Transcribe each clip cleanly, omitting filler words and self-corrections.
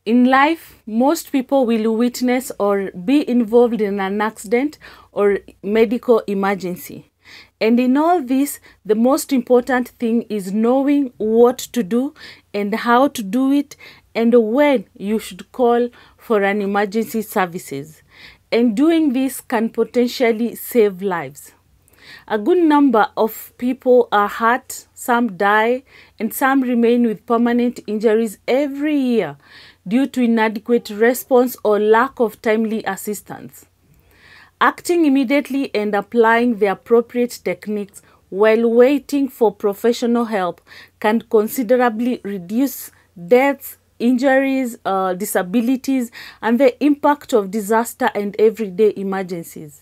In life, most people will witness or be involved in an accident or medical emergency. And in all this, the most important thing is knowing what to do and how to do it and when you should call for an emergency services. And doing this can potentially save lives. A good number of people are hurt, some die, and some remain with permanent injuries every year due to inadequate response or lack of timely assistance. Acting immediately and applying the appropriate techniques while waiting for professional help can considerably reduce deaths, injuries, disabilities, and the impact of disaster and everyday emergencies.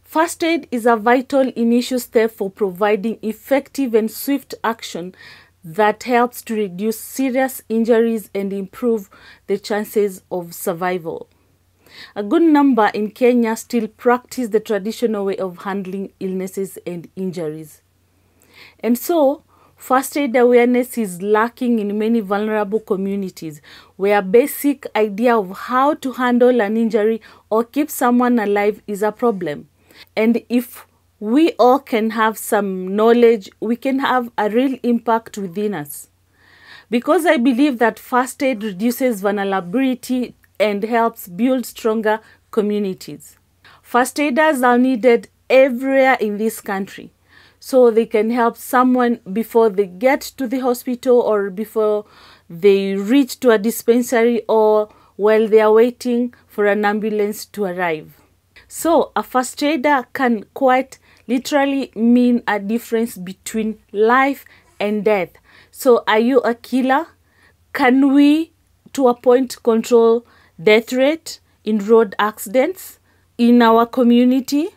First aid is a vital initial step for providing effective and swift action that helps to reduce serious injuries and improve the chances of survival. A good number in Kenya still practice the traditional way of handling illnesses and injuries. And so, first aid awareness is lacking in many vulnerable communities where a basic idea of how to handle an injury or keep someone alive is a problem. And if we all can have some knowledge, we can have a real impact within us. Because I believe that first aid reduces vulnerability and helps build stronger communities. First aiders are needed everywhere in this country, so they can help someone before they get to the hospital or before they reach to a dispensary or while they are waiting for an ambulance to arrive. So a first aider can quite literally mean a difference between life and death. So are you a killer? Can we, to a point, control death rate in road accidents in our community?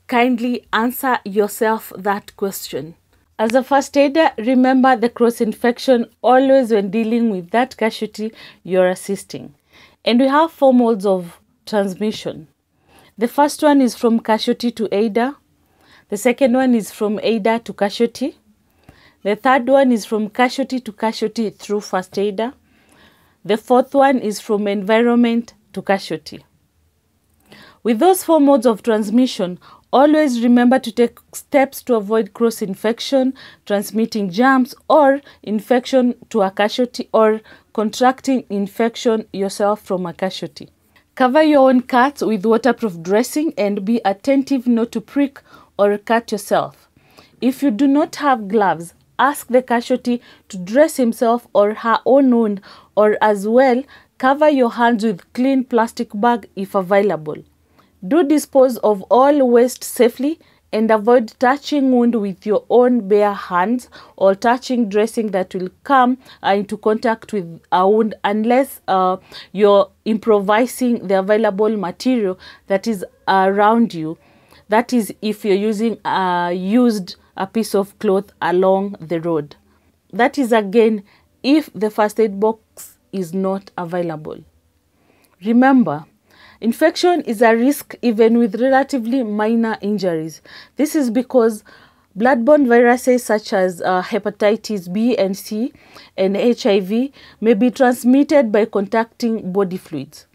Kindly answer yourself that question. As a first aider, remember the cross-infection always when dealing with that casualty you're assisting. And we have 4 modes of transmission. The first one is from casualty to aider. The second one is from aider to casualty. The third one is from casualty to casualty through first aider. The fourth one is from environment to casualty. With those 4 modes of transmission, always remember to take steps to avoid cross-infection, transmitting germs or infection to a casualty or contracting infection yourself from a casualty. Cover your own cuts with waterproof dressing and be attentive not to prick or cut yourself. If you do not have gloves, ask the casualty to dress himself or her own wound, or as well, cover your hands with clean plastic bag if available. Do dispose of all waste safely and avoid touching wound with your own bare hands or touching dressing that will come into contact with a wound unless you're improvising the available material that is around you. That is if you're using a piece of cloth along the road. That is again if the first aid box is not available. Remember, infection is a risk even with relatively minor injuries. This is because bloodborne viruses such as hepatitis B and C and HIV may be transmitted by contacting body fluids.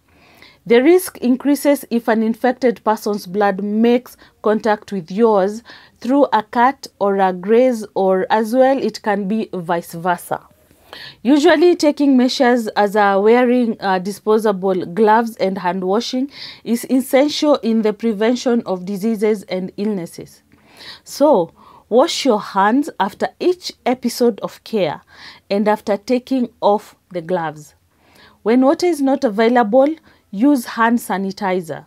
The risk increases if an infected person's blood makes contact with yours through a cut or a graze, or as well it can be vice versa. Usually taking measures as wearing disposable gloves and hand washing is essential in the prevention of diseases and illnesses. So, wash your hands after each episode of care and after taking off the gloves. When water is not available, use hand sanitizer.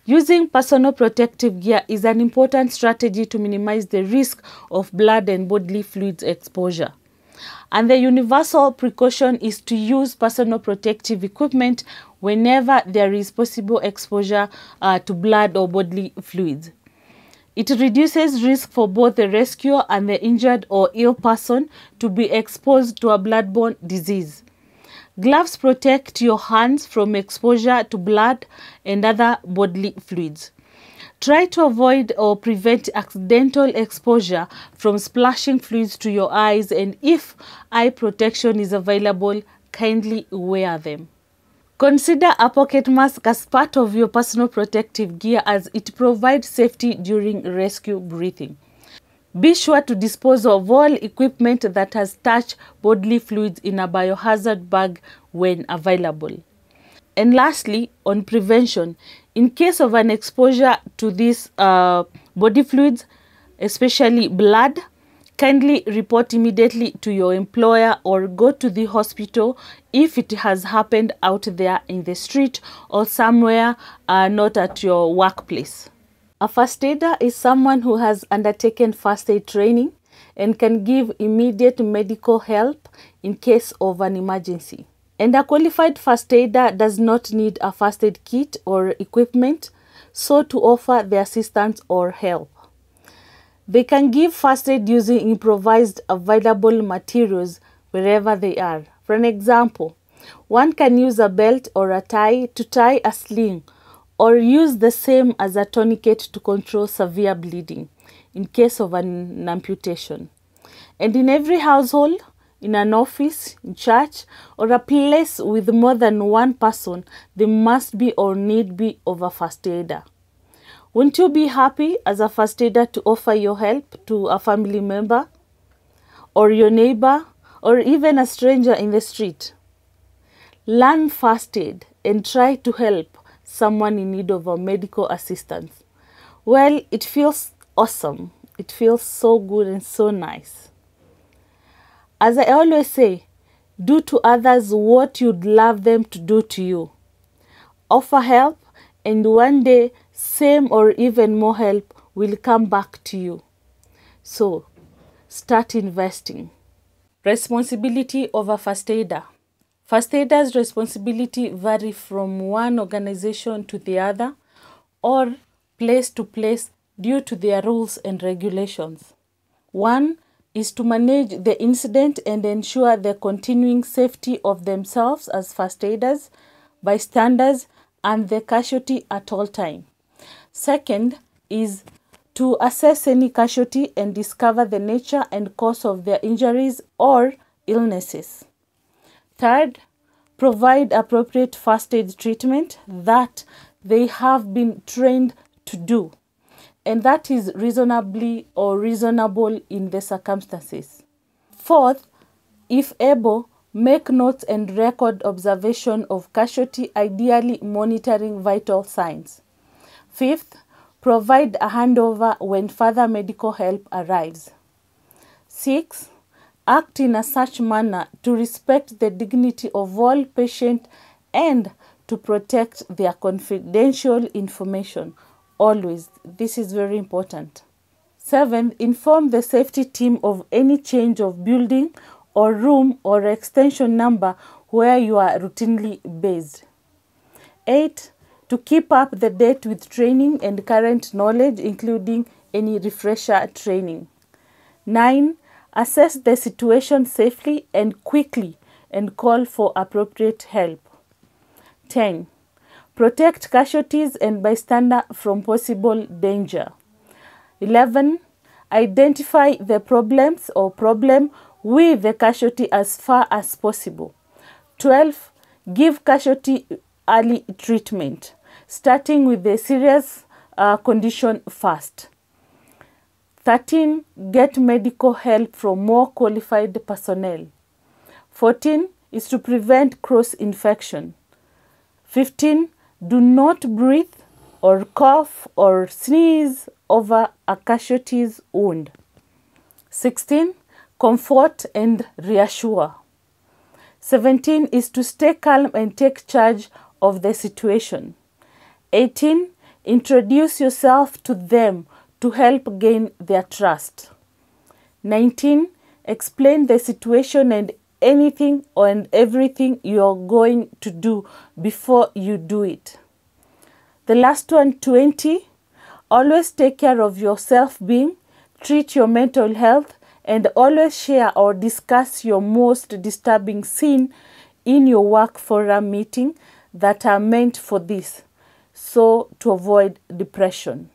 Using personal protective gear is an important strategy to minimize the risk of blood and bodily fluids exposure. And the universal precaution is to use personal protective equipment whenever there is possible exposure to blood or bodily fluids. It reduces risk for both the rescuer and the injured or ill person to be exposed to a bloodborne disease. Gloves protect your hands from exposure to blood and other bodily fluids. Try to avoid or prevent accidental exposure from splashing fluids to your eyes, and if eye protection is available, kindly wear them. Consider a pocket mask as part of your personal protective gear as it provides safety during rescue breathing. Be sure to dispose of all equipment that has touched bodily fluids in a biohazard bag when available. And lastly, on prevention, in case of an exposure to these body fluids, especially blood, kindly report immediately to your employer or go to the hospital if it has happened out there in the street or somewhere not at your workplace. A first aider is someone who has undertaken first aid training and can give immediate medical help in case of an emergency. And a qualified first aider does not need a first aid kit or equipment, so to offer the assistance or help. They can give first aid using improvised available materials wherever they are. For an example, one can use a belt or a tie to tie a sling, or use the same as a tourniquet to control severe bleeding in case of an amputation. And in every household, in an office, in church, or a place with more than one person, there must be or need be of a first aider. Wouldn't you be happy as a first aider to offer your help to a family member, or your neighbor, or even a stranger in the street? Learn first aid and try to help someone in need of a medical assistance. Well, it feels awesome. It feels so good and so nice. As I always say, do to others what you'd love them to do to you. Offer help, and one day, same or even more help will come back to you. So, start investing. Responsibility of a first aider. First aiders' responsibility vary from one organization to the other or place to place due to their rules and regulations. One is to manage the incident and ensure the continuing safety of themselves as first aiders, bystanders, and the casualty at all times. Second is to assess any casualty and discover the nature and cause of their injuries or illnesses. Third, provide appropriate first aid treatment that they have been trained to do, and that is reasonably or reasonable in the circumstances. Fourth, if able, make notes and record observation of casualty, ideally monitoring vital signs. Fifth, provide a handover when further medical help arrives. Sixth, act in a such manner to respect the dignity of all patients and to protect their confidential information. Always, this is very important. Seventh, inform the safety team of any change of building or room or extension number where you are routinely based. 8. To keep up the date with training and current knowledge, including any refresher training. 9. Assess the situation safely and quickly and call for appropriate help. 10. Protect casualties and bystander from possible danger. 11. Identify the problems or problem with the casualty as far as possible. 12. Give casualty early treatment, starting with the serious condition first. 13. Get medical help from more qualified personnel. 14. Is to prevent cross-infection. 15. Do not breathe or cough or sneeze over a casualty's wound. 16. Comfort and reassure. 17. Is to stay calm and take charge of the situation. 18. Introduce yourself to them to help gain their trust. 19. Explain the situation and anything and everything you are going to do before you do it. The last one, 20. Always take care of your self-being, treat your mental health, and always share or discuss your most disturbing scene in your work forum meeting that are meant for this, so to avoid depression.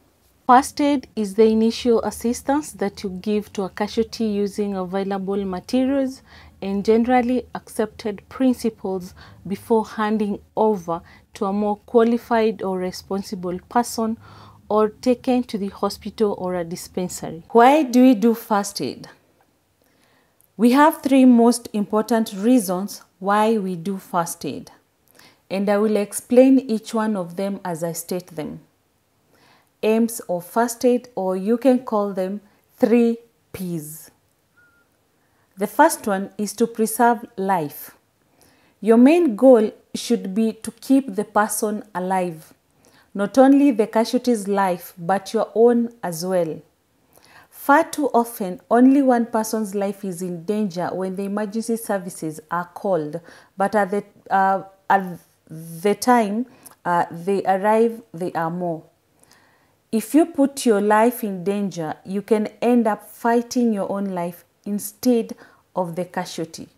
First aid is the initial assistance that you give to a casualty using available materials and generally accepted principles before handing over to a more qualified or responsible person or taken to the hospital or a dispensary. Why do we do first aid? We have three most important reasons why we do first aid, and I will explain each one of them as I state them. Aims of first aid, or you can call them 3 P's. The first one is to preserve life. Your main goal should be to keep the person alive, not only the casualty's life, but your own as well. Far too often, only one person's life is in danger when the emergency services are called, but at the time they arrive, they are more. If you put your life in danger, you can end up fighting your own life instead of the casualty.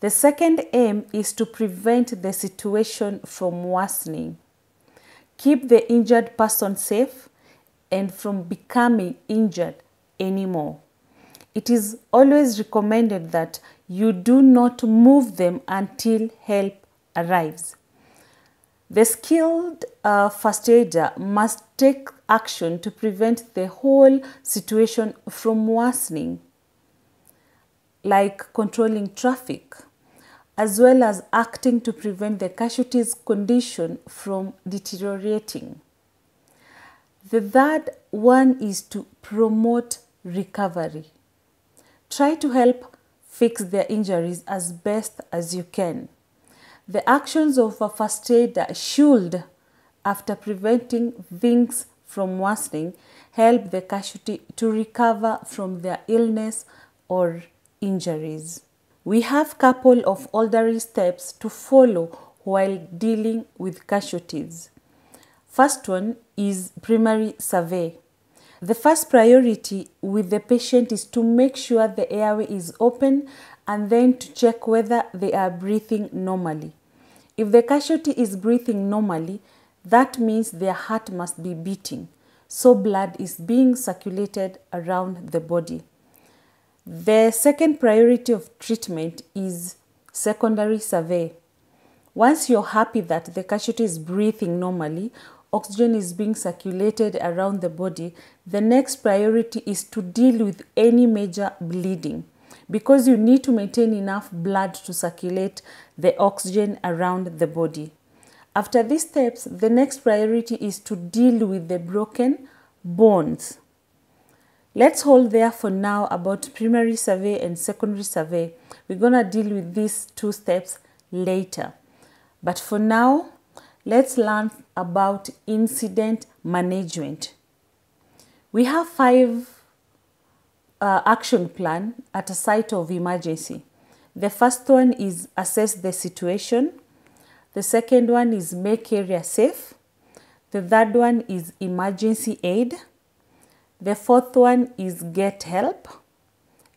The second aim is to prevent the situation from worsening. Keep the injured person safe and from becoming injured anymore. It is always recommended that you do not move them until help arrives. The skilled first aider must take action to prevent the whole situation from worsening, like controlling traffic, as well as acting to prevent the casualty's condition from deteriorating. The third one is to promote recovery. Try to help fix their injuries as best as you can. The actions of a first aider should, after preventing things from worsening, help the casualty to recover from their illness or injuries. We have a couple of orderly steps to follow while dealing with casualties. First one is primary survey. The first priority with the patient is to make sure the airway is open and then to check whether they are breathing normally. If the casualty is breathing normally, that means their heart must be beating, so blood is being circulated around the body. The second priority of treatment is secondary survey. Once you're happy that the casualty is breathing normally, oxygen is being circulated around the body, the next priority is to deal with any major bleeding, because you need to maintain enough blood to circulate the oxygen around the body. After these steps, the next priority is to deal with the broken bones. Let's hold there for now about primary survey and secondary survey. We're going to deal with these two steps later. But for now, let's learn about incident management. We have 5 action plan at a site of emergency. The first one is assess the situation. The second one is make area safe. The third one is emergency aid. The fourth one is get help.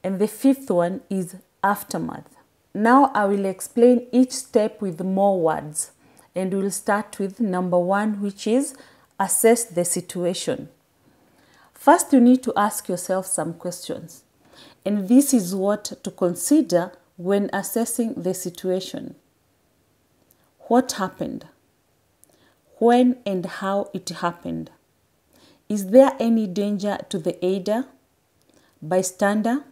And the fifth one is aftermath. Now I will explain each step with more words. And we'll start with number 1, which is assess the situation. First, you need to ask yourself some questions. And this is what to consider when assessing the situation. What happened? When and how it happened? Is there any danger to the aider, bystander,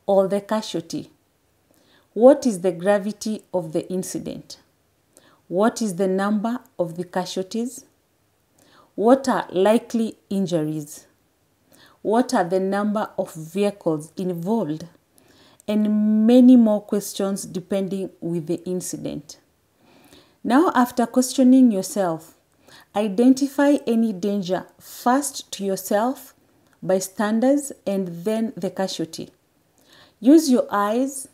or the casualty? What is the gravity of the incident? What is the number of the casualties? What are likely injuries? What are the number of vehicles involved? And many more questions depending with the incident. Now, after questioning yourself, identify any danger first to yourself, bystanders, and then the casualty. Use your eyes,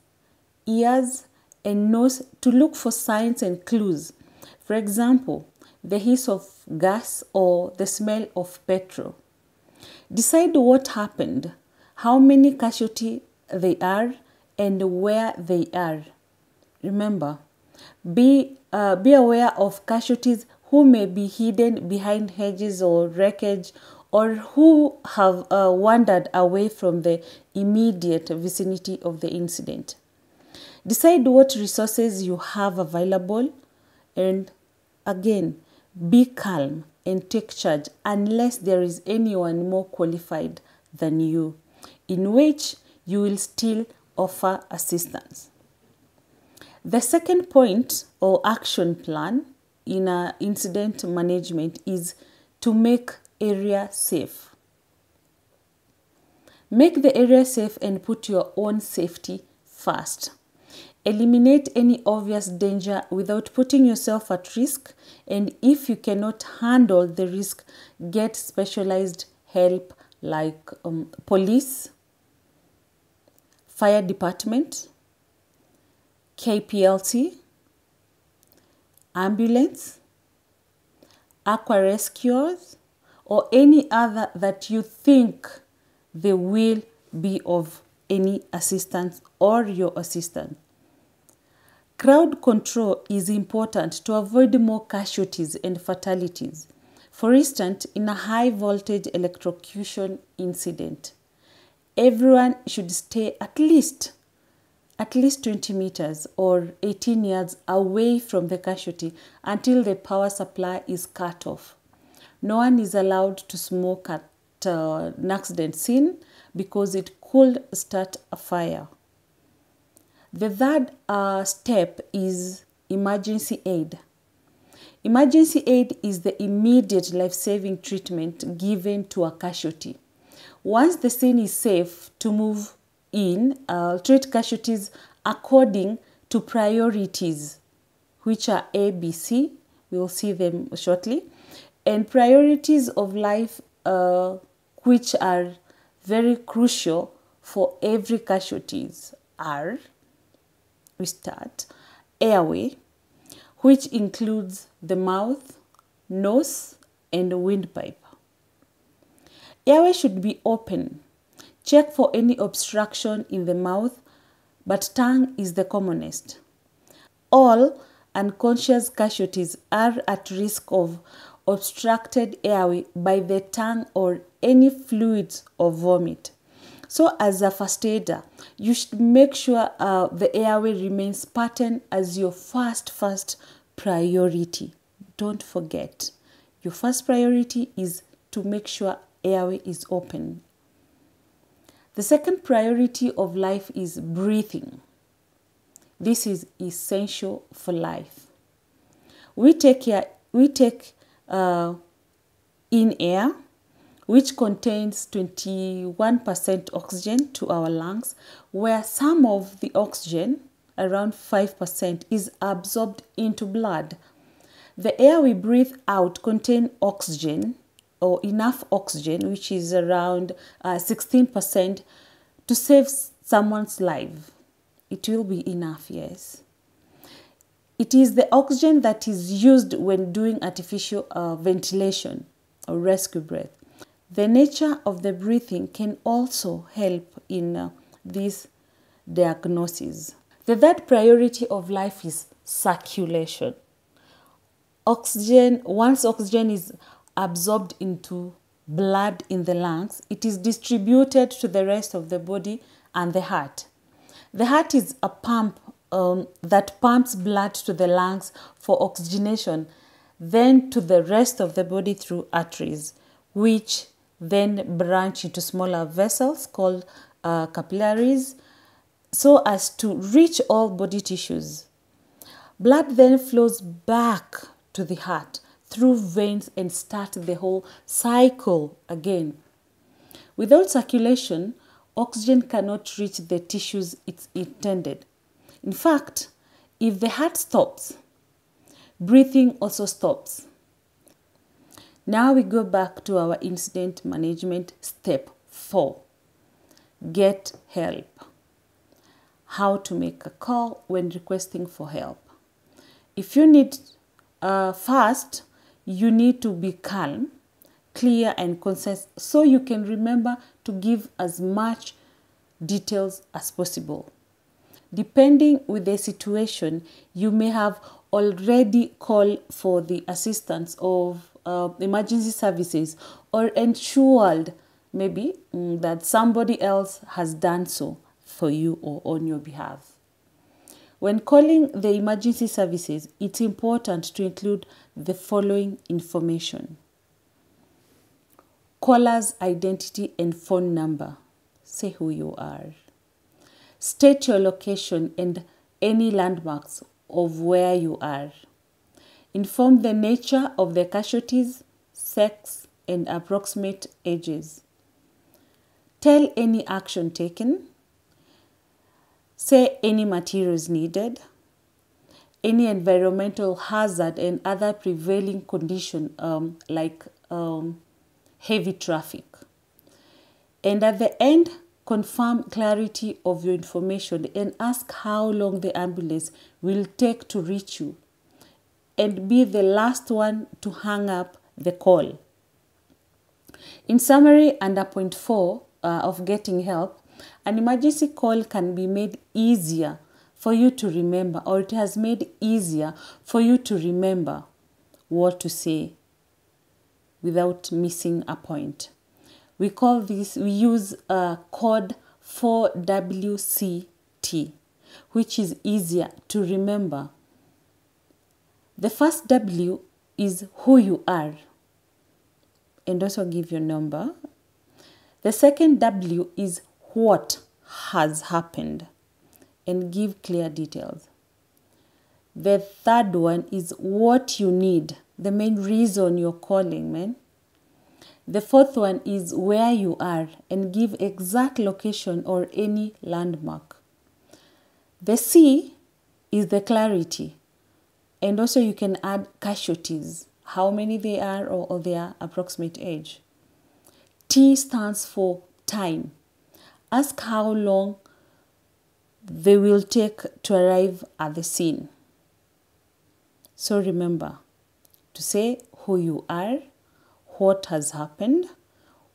ears, and nose to look for signs and clues. For example, the hiss of gas or the smell of petrol. Decide what happened, how many casualties they are, and where they are. Remember, be aware of casualties who may be hidden behind hedges or wreckage or who have wandered away from the immediate vicinity of the incident. Decide what resources you have available, and again, be calm and take charge unless there is anyone more qualified than you, in which you will still offer assistance. The second point or action plan in incident management is to make area safe. Make the area safe and put your own safety first. Eliminate any obvious danger without putting yourself at risk, and if you cannot handle the risk, get specialized help like police, fire department, KPLC, ambulance, aqua rescuers, or any other that you think they will be of any assistance or your assistance. Crowd control is important to avoid more casualties and fatalities. For instance, in a high voltage electrocution incident, everyone should stay at least 20 meters or 18 yards away from the casualty until the power supply is cut off. No one is allowed to smoke at an accident scene because it could start a fire. The third step is emergency aid. Emergency aid is the immediate life-saving treatment given to a casualty. Once the scene is safe to move in, treat casualties according to priorities, which are A, B, C. We will see them shortly. And priorities of life, which are very crucial for every casualties, are, we start, airway, which includes the mouth, nose, and windpipe. Airway should be open. Check for any obstruction in the mouth, but tongue is the commonest. All unconscious casualties are at risk of obstructed airway by the tongue or any fluids or vomit. So as a first aider, you should make sure the airway remains patterned as your first priority. Don't forget, your first priority is to make sure airway is open. The second priority of life is breathing. This is essential for life. We take in air, which contains 21% oxygen to our lungs, where some of the oxygen, around 5%, is absorbed into blood. The air we breathe out contains oxygen, or enough oxygen, which is around 16%, to save someone's life. It will be enough, yes. It is the oxygen that is used when doing artificial ventilation or rescue breath. The nature of the breathing can also help in this diagnosis. The third priority of life is circulation. Once oxygen is absorbed into blood in the lungs, it is distributed to the rest of the body and the heart. The heart is a pump that pumps blood to the lungs for oxygenation, then to the rest of the body through arteries, which then branch into smaller vessels called capillaries, so as to reach all body tissues. Blood then flows back to the heart through veins and start the whole cycle again. Without circulation, oxygen cannot reach the tissues it's intended. In fact, if the heart stops, breathing also stops. Now we go back to our incident management step 4. Get help. How to make a call when requesting for help. If you need first, you need to be calm, clear and concise so you can remember to give as much details as possible. Depending with the situation, you may have already called for the assistance of emergency services, or ensured maybe that somebody else has done so for you or on your behalf. When calling the emergency services, it's important to include the following information: caller's identity and phone number. Say who you are. State your location and any landmarks of where you are. Inform the nature of the casualties, sex, and approximate ages. Tell any action taken. Say any materials needed. Any environmental hazard and other prevailing condition like heavy traffic. And at the end, confirm clarity of your information and ask how long the ambulance will take to reach you, and be the last one to hang up the call. In summary, under point 4 of getting help, an emergency call can be made easier for you to remember, or it has made easier for you to remember what to say without missing a point. We use code 4WCT, which is easier to remember. The first W is who you are, and also give your number. The second W is what has happened, and give clear details. The third one is what you need, the main reason you're calling, man. The fourth one is where you are, and give exact location or any landmark. The C is the clarity, and also you can add casualties, how many they are, or their approximate age. T stands for time. Ask how long they will take to arrive at the scene. So remember to say who you are, what has happened,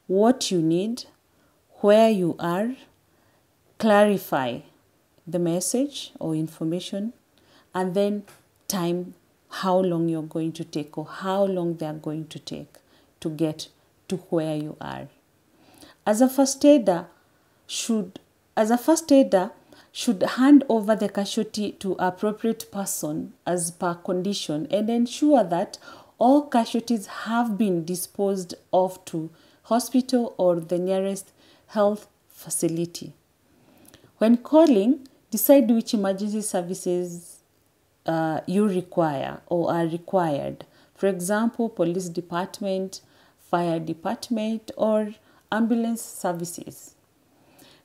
what you need, where you are, clarify the message or information, and then time, how long you're going to take or how long they are going to take to get to where you are. As a first aider should hand over the casualty to appropriate person as per condition, and ensure that all casualties have been disposed of to hospital or the nearest health facility. When calling, decide which emergency services you require or are required. For example, police department, fire department, or ambulance services.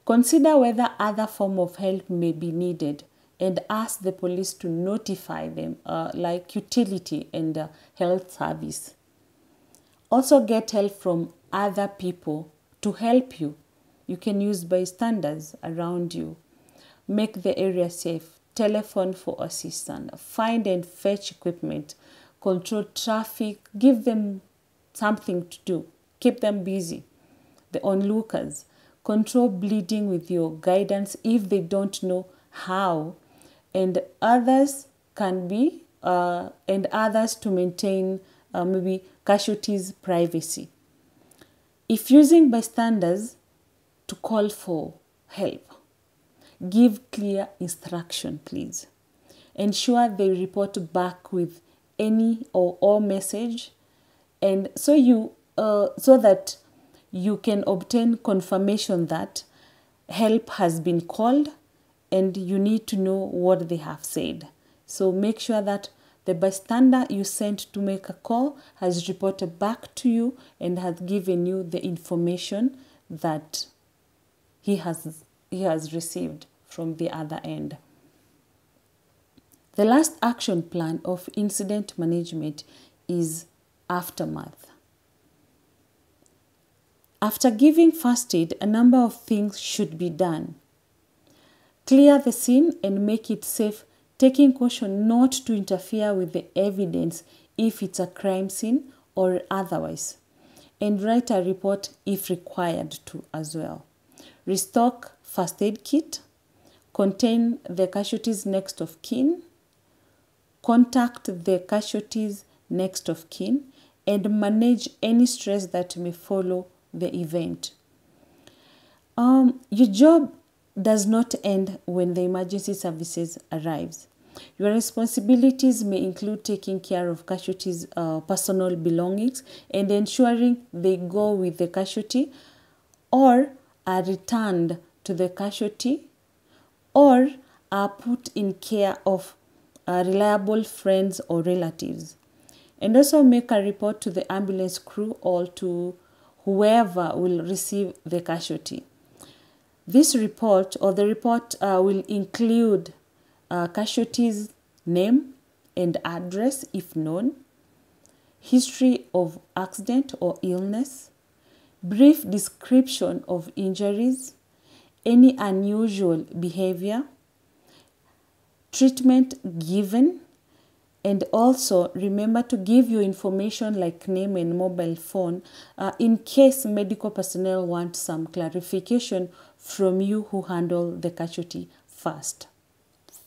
Consider whether other form of help may be needed, and ask the police to notify them, like utility and health service. Also get help from other people to help you. You can use bystanders around you. Make the area safe. Telephone for assistance. Find and fetch equipment. Control traffic. Give them something to do. Keep them busy. The onlookers. Control bleeding with your guidance if they don't know how. And others can be, and others to maintain maybe casualties' privacy. If using bystanders to call for help, give clear instruction, please. Ensure they report back with any or all message, and so that you can obtain confirmation that help has been called, and you need to know what they have said. So make sure that the bystander you sent to make a call has reported back to you and has given you the information that he has received from the other end. The last action plan of incident management is aftermath. After giving first aid, a number of things should be done. Clear the scene and make it safe, taking caution not to interfere with the evidence if it's a crime scene or otherwise. And write a report if required to as well. Restock first aid kit. Contain the casualties' next of kin. Contact the casualties' next of kin. and manage any stress that may follow the event. Your job does not end when the emergency services arrives. Your responsibilities may include taking care of casualties' personal belongings and ensuring they go with the casualty or are returned to the casualty or are put in care of reliable friends or relatives. And also make a report to the ambulance crew or to whoever will receive the casualty. This report or the report will include casualty's name and address if known, history of accident or illness, brief description of injuries, any unusual behavior, treatment given, and also remember to give your information like name and mobile phone in case medical personnel want some clarification from you who handle the casualty first.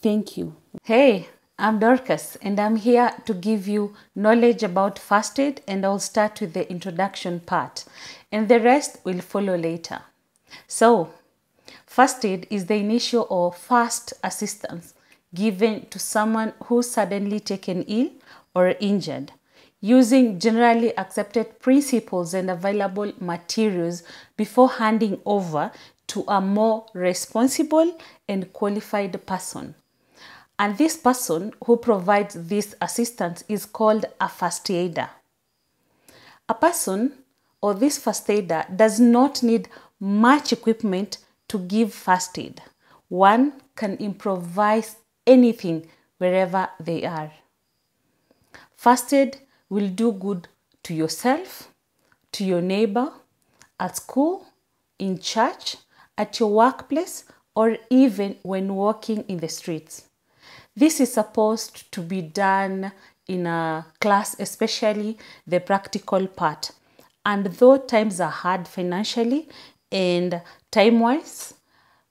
Thank you. Hey, I'm Dorcas and I'm here to give you knowledge about first aid, and I'll start with the introduction part and the rest will follow later. So, first aid is the initial or first assistance given to someone who's suddenly taken ill or injured, using generally accepted principles and available materials before handing over to a more responsible and qualified person. And this person who provides this assistance is called a first aider. A person or this first aider does not need much equipment to give first aid. One can improvise anything wherever they are. First aid will do good to yourself, to your neighbor, at school, in church, at your workplace, or even when walking in the streets. This is supposed to be done in a class, especially the practical part. And though times are hard financially and time-wise,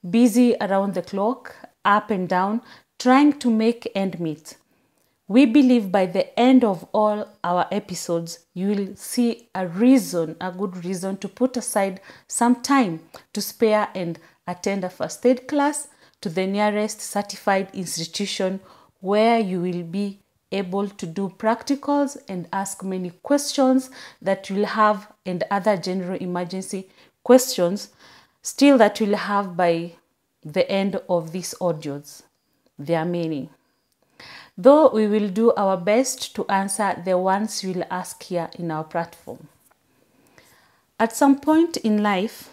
busy around the clock, up and down, trying to make end meet, we believe by the end of all our episodes, you will see a good reason to put aside some time to spare and attend a first aid class to the nearest certified institution where you will be able to do practicals and ask many questions that you'll have, and other general emergency questions still that you'll have by the end of these audios. There are many. Though we will do our best to answer the ones you'll ask here in our platform. At some point in life,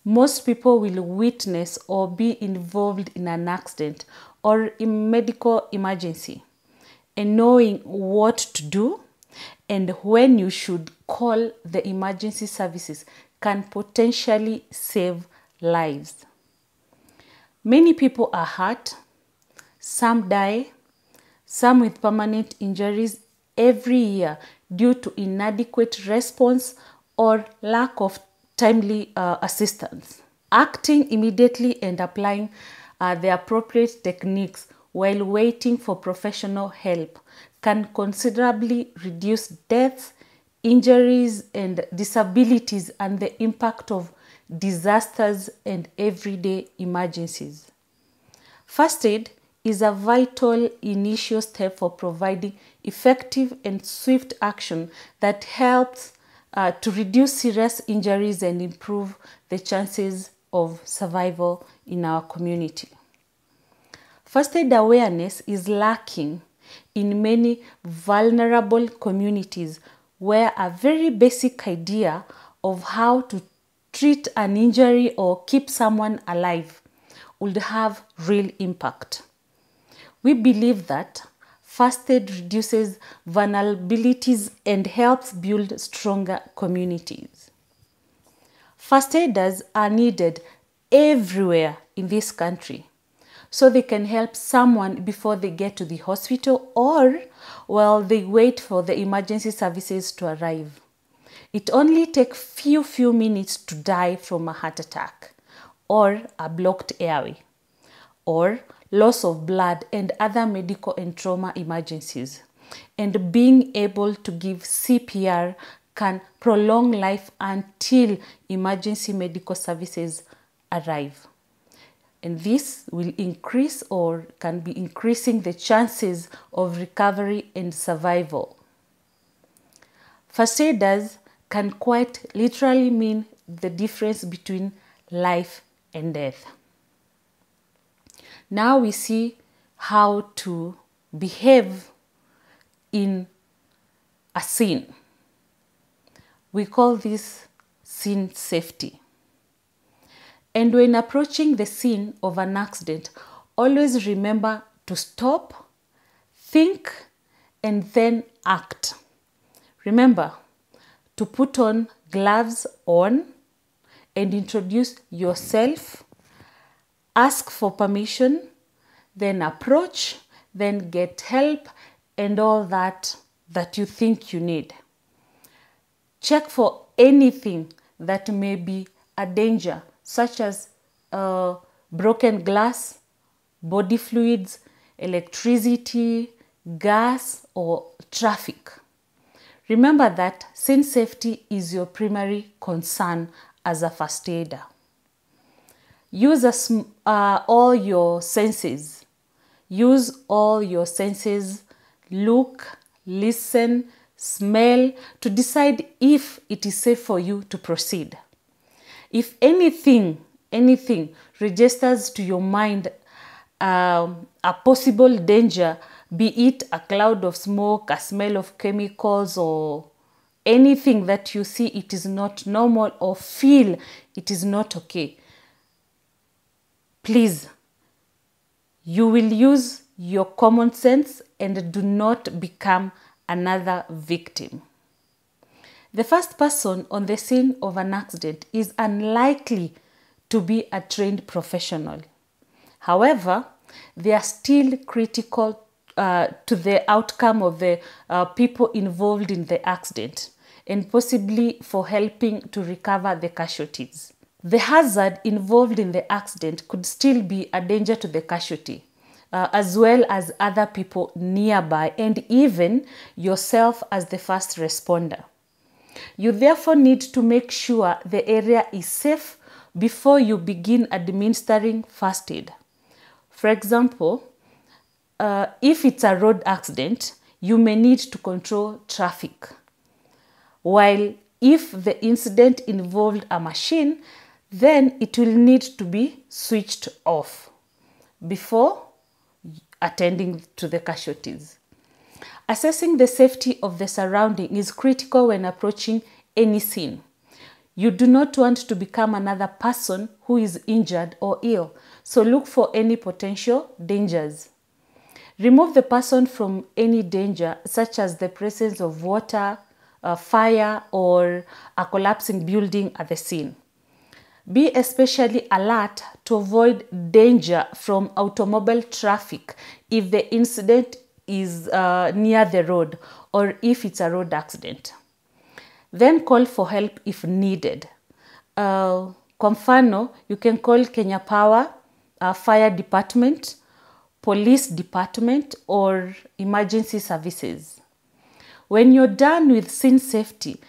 most people will witness or be involved in an accident or a medical emergency, and knowing what to do and when you should call the emergency services can potentially save lives. Many people are hurt, some die, some with permanent injuries every year due to inadequate response or lack of timely assistance. Acting immediately and applying the appropriate techniques while waiting for professional help can considerably reduce deaths, injuries, and disabilities and the impact of disasters and everyday emergencies. First aid is a vital initial step for providing effective and swift action that helps to reduce serious injuries and improve the chances of survival in our community. First aid awareness is lacking in many vulnerable communities where a very basic idea of how to treat an injury or keep someone alive would have real impact. We believe that first aid reduces vulnerabilities and helps build stronger communities. First aiders are needed everywhere in this country so they can help someone before they get to the hospital or while they wait for the emergency services to arrive. It only takes few minutes to die from a heart attack or a blocked airway or loss of blood and other medical and trauma emergencies. and being able to give CPR can prolong life until emergency medical services arrive. And this will increase or can be increasing the chances of recovery and survival. First aiders can quite literally mean the difference between life and death. Now we see how to behave in a scene. We call this scene safety. And when approaching the scene of an accident, always remember to stop, think, and then act. Remember to put on gloves on and introduce yourself, ask for permission, then approach, then get help, and all that you think you need. Check for anything that may be a danger, such as broken glass, body fluids, electricity, gas, or traffic. Remember that scene safety is your primary concern as a first aider. Use all your senses. Use all your senses, look, listen, smell, to decide if it is safe for you to proceed. If anything registers to your mind a possible danger, be it a cloud of smoke, a smell of chemicals, or anything that you see it is not normal or feel it is not okay, please, you will use your common sense and do not become another victim. The first person on the scene of an accident is unlikely to be a trained professional. However, they are still critical to the outcome of the people involved in the accident and possibly for helping to recover the casualties. The hazard involved in the accident could still be a danger to the casualty, as well as other people nearby and even yourself as the first responder. You therefore need to make sure the area is safe before you begin administering first aid. For example, if it's a road accident, you may need to control traffic. While if the incident involved a machine, then it will need to be switched off before attending to the casualties. Assessing the safety of the surrounding is critical when approaching any scene. You do not want to become another person who is injured or ill, so look for any potential dangers. Remove the person from any danger, such as the presence of water, fire, or a collapsing building at the scene. Be especially alert to avoid danger from automobile traffic if the incident is near the road or if it's a road accident. Then call for help if needed. Kwa mfano, you can call Kenya Power, Fire Department, Police Department, or Emergency Services. When you're done with scene safety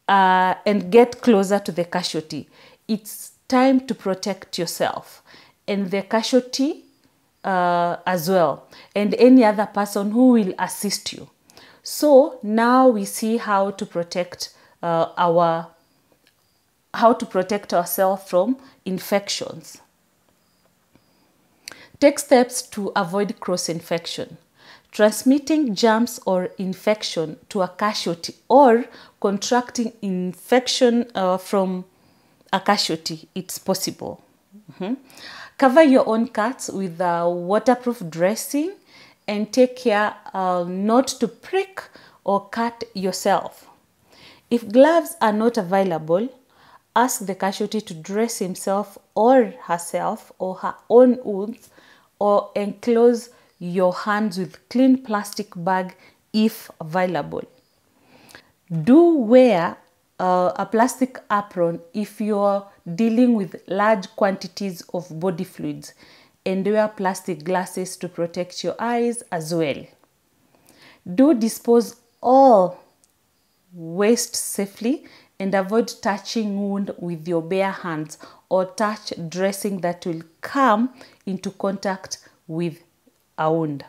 and get closer to the casualty, it's time to protect yourself and the casualty as well, and any other person who will assist you. So now we see how to protect ourselves from infections. Take steps to avoid cross-infection. Transmitting germs or infection to a casualty or contracting infection from a casualty, it's possible. Cover your own cuts with waterproof dressing and take care not to prick or cut yourself. If gloves are not available, ask the casualty to dress himself or herself or her own wounds, or enclose your hands with clean plastic bag if available. Do wear a plastic apron if you're dealing with large quantities of body fluids, and wear plastic glasses to protect your eyes as well. Do dispose all waste safely and avoid touching wound with your bare hands or touch dressing that will come into contact with a wound.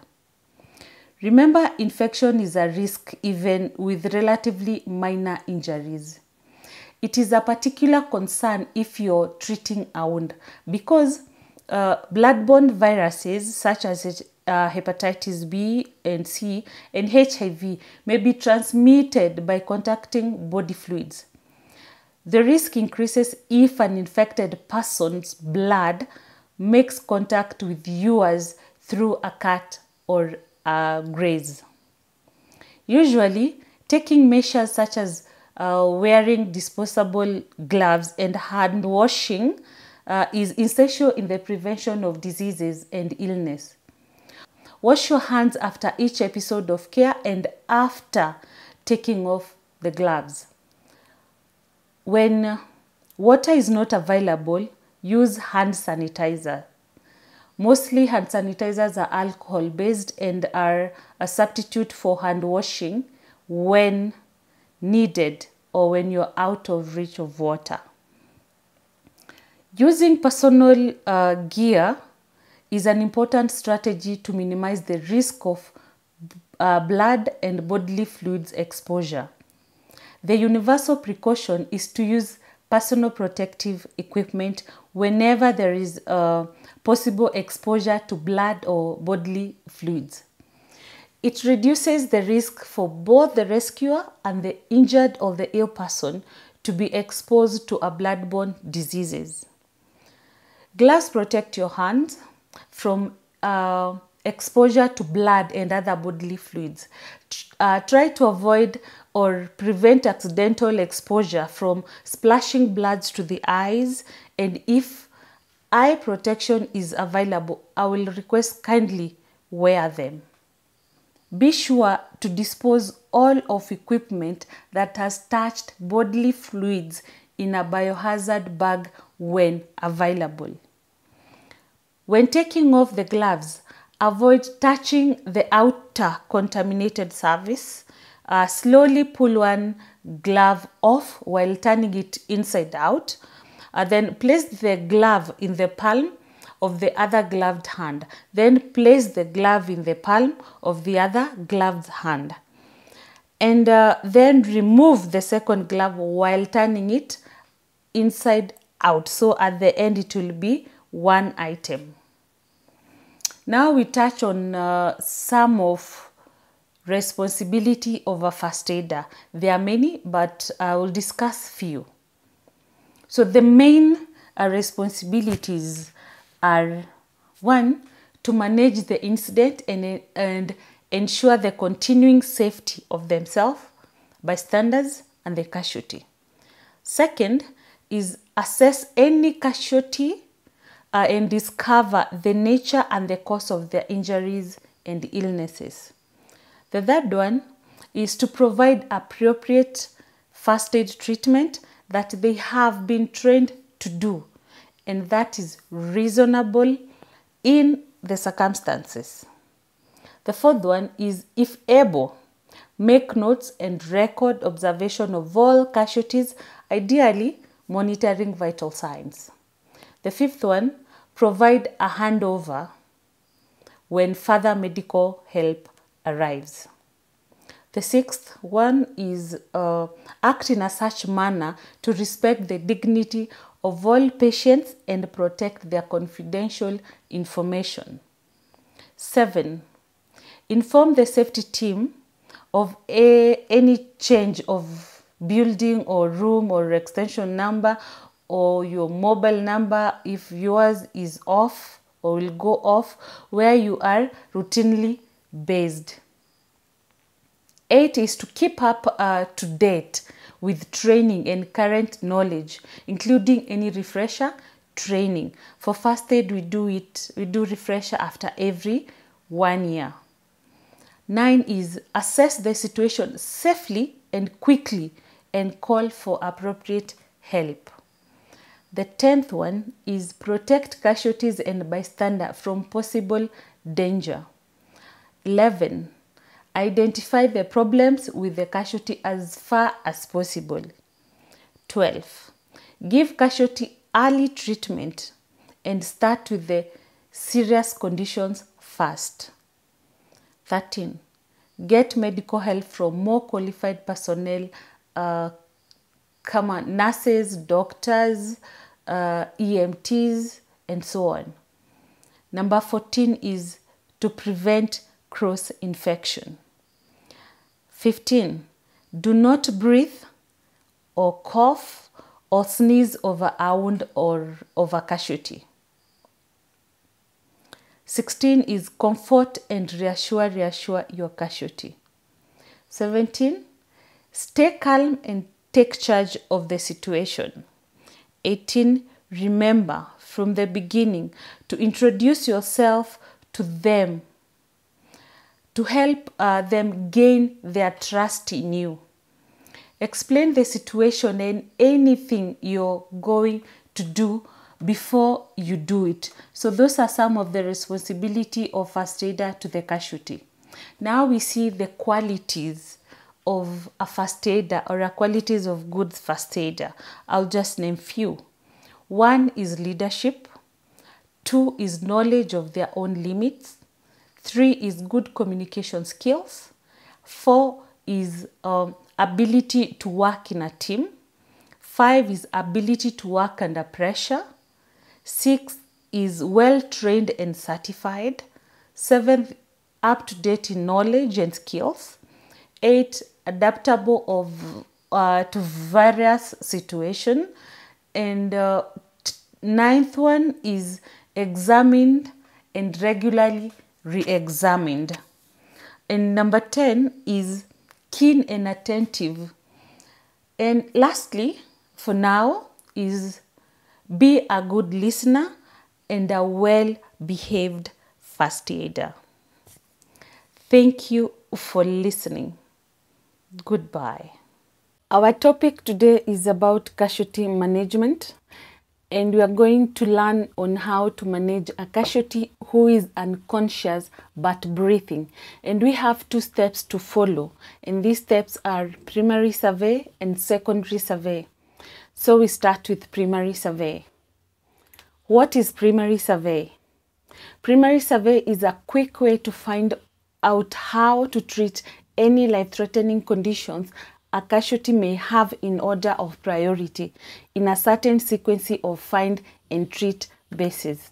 Remember, infection is a risk even with relatively minor injuries. It is a particular concern if you're treating a wound because bloodborne viruses such as hepatitis B and C and HIV may be transmitted by contacting body fluids. The risk increases if an infected person's blood makes contact with yours through a cut or a graze. Usually, taking measures such as wearing disposable gloves and hand washing is essential in the prevention of diseases and illness. Wash your hands after each episode of care and after taking off the gloves. When water is not available, use hand sanitizer. Mostly hand sanitizers are alcohol-based and are a substitute for hand washing when needed or when you're out of reach of water. Using personal gear is an important strategy to minimize the risk of blood and bodily fluids exposure. The universal precaution is to use personal protective equipment whenever there is possible exposure to blood or bodily fluids. It reduces the risk for both the rescuer and the injured or the ill person to be exposed to a bloodborne diseases. Gloves protect your hands from exposure to blood and other bodily fluids. Try to avoid or prevent accidental exposure from splashing blood to the eyes, and if eye protection is available, I will request kindly wear them. Be sure to dispose all of equipment that has touched bodily fluids in a biohazard bag when available. When taking off the gloves, avoid touching the outer contaminated surface. Slowly pull one glove off while turning it inside out. Then place the glove in the palm of the other gloved hand. Then place the glove in the palm of the other gloved hand. And then remove the second glove while turning it inside out. So at the end it will be one item. Now we touch on some of responsibility of a first aider. There are many, but I will discuss few. So the main responsibilities are: 1, to manage the incident and ensure the continuing safety of themselves, bystanders, and the casualty. 2nd is assess any casualty and discover the nature and the cause of their injuries and illnesses. The 3rd one is to provide appropriate first aid treatment that they have been trained to do and that is reasonable in the circumstances. The 4th one is, if able, make notes and record observation of all casualties, ideally monitoring vital signs. The 5th one, provide a handover when further medical help arrives. The 6th one is act in a such manner to respect the dignity of all patients and protect their confidential information. 7, inform the safety team of any change of building or room or extension number or your mobile number if yours is off or will go off where you are routinely based. 8 is to keep up to date with training and current knowledge, including any refresher training. For first aid, we do refresher after every 1 year. 9 is assess the situation safely and quickly and call for appropriate help. The 10th one is protect casualties and bystander from possible danger. 11, Identify the problems with the casualty as far as possible. 12. Give casualty early treatment and start with the serious conditions first. 13. Get medical help from more qualified personnel, nurses, doctors, EMTs, and so on. Number 14 is to prevent cross-infection. 15. Do not breathe or cough or sneeze over a wound or over casualty. 16 is comfort and reassure your casualty. 17. Stay calm and take charge of the situation. 18. Remember from the beginning to introduce yourself to them to help them gain their trust in you. Explain the situation and anything you're going to do before you do it. So those are some of the responsibility of first aider to the casualty. Now we see the qualities of a first aider or a qualities of good first aider. I'll just name few. 1 is leadership. 2 is knowledge of their own limits. 3 is good communication skills. 4 is ability to work in a team. 5 is ability to work under pressure. 6 is well-trained and certified. 7, up-to-date in knowledge and skills. 8, adaptable to various situations. And 9th one is examined and regularly re-examined. And number 10 is keen and attentive. And lastly, for now, is be a good listener and a well-behaved first aider. Thank you for listening. Goodbye. Our topic today is about casualty management, and we are going to learn on how to manage a casualty who is unconscious but breathing. And we have 2 steps to follow, and these steps are primary survey and secondary survey. So we start with primary survey. What is primary survey? Primary survey is a quick way to find out how to treat any life-threatening conditions a casualty may have in order of priority in a certain sequence of find and treat basis.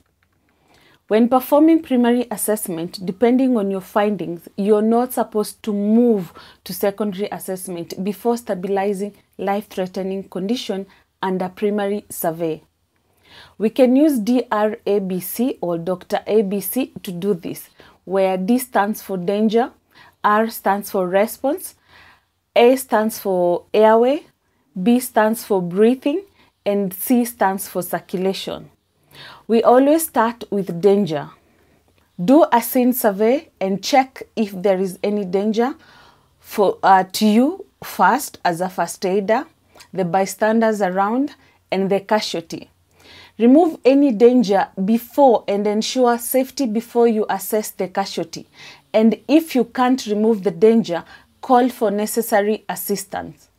When performing primary assessment, depending on your findings, you're not supposed to move to secondary assessment before stabilizing life-threatening condition under primary survey. We can use DRABC or Dr. ABC to do this, where D stands for danger, R stands for response, A stands for airway, B stands for breathing, and C stands for circulation. We always start with danger. Do a scene survey and check if there is any danger to you first as a first aider, the bystanders around, and the casualty. Remove any danger before and ensure safety before you assess the casualty. And if you can't remove the danger, call for necessary assistance.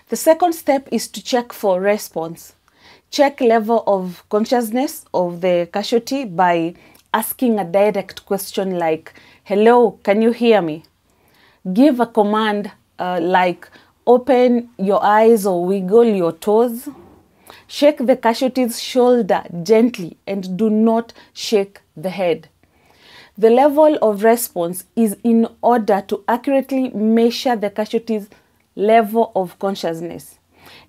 The second step is to check for response. Check level of consciousness of the casualty by asking a direct question like, "Hello, can you hear me?" Give a command like, "Open your eyes or wiggle your toes." Shake the casualty's shoulder gently and do not shake the head. The level of response is in order to accurately measure the casualty's level of consciousness.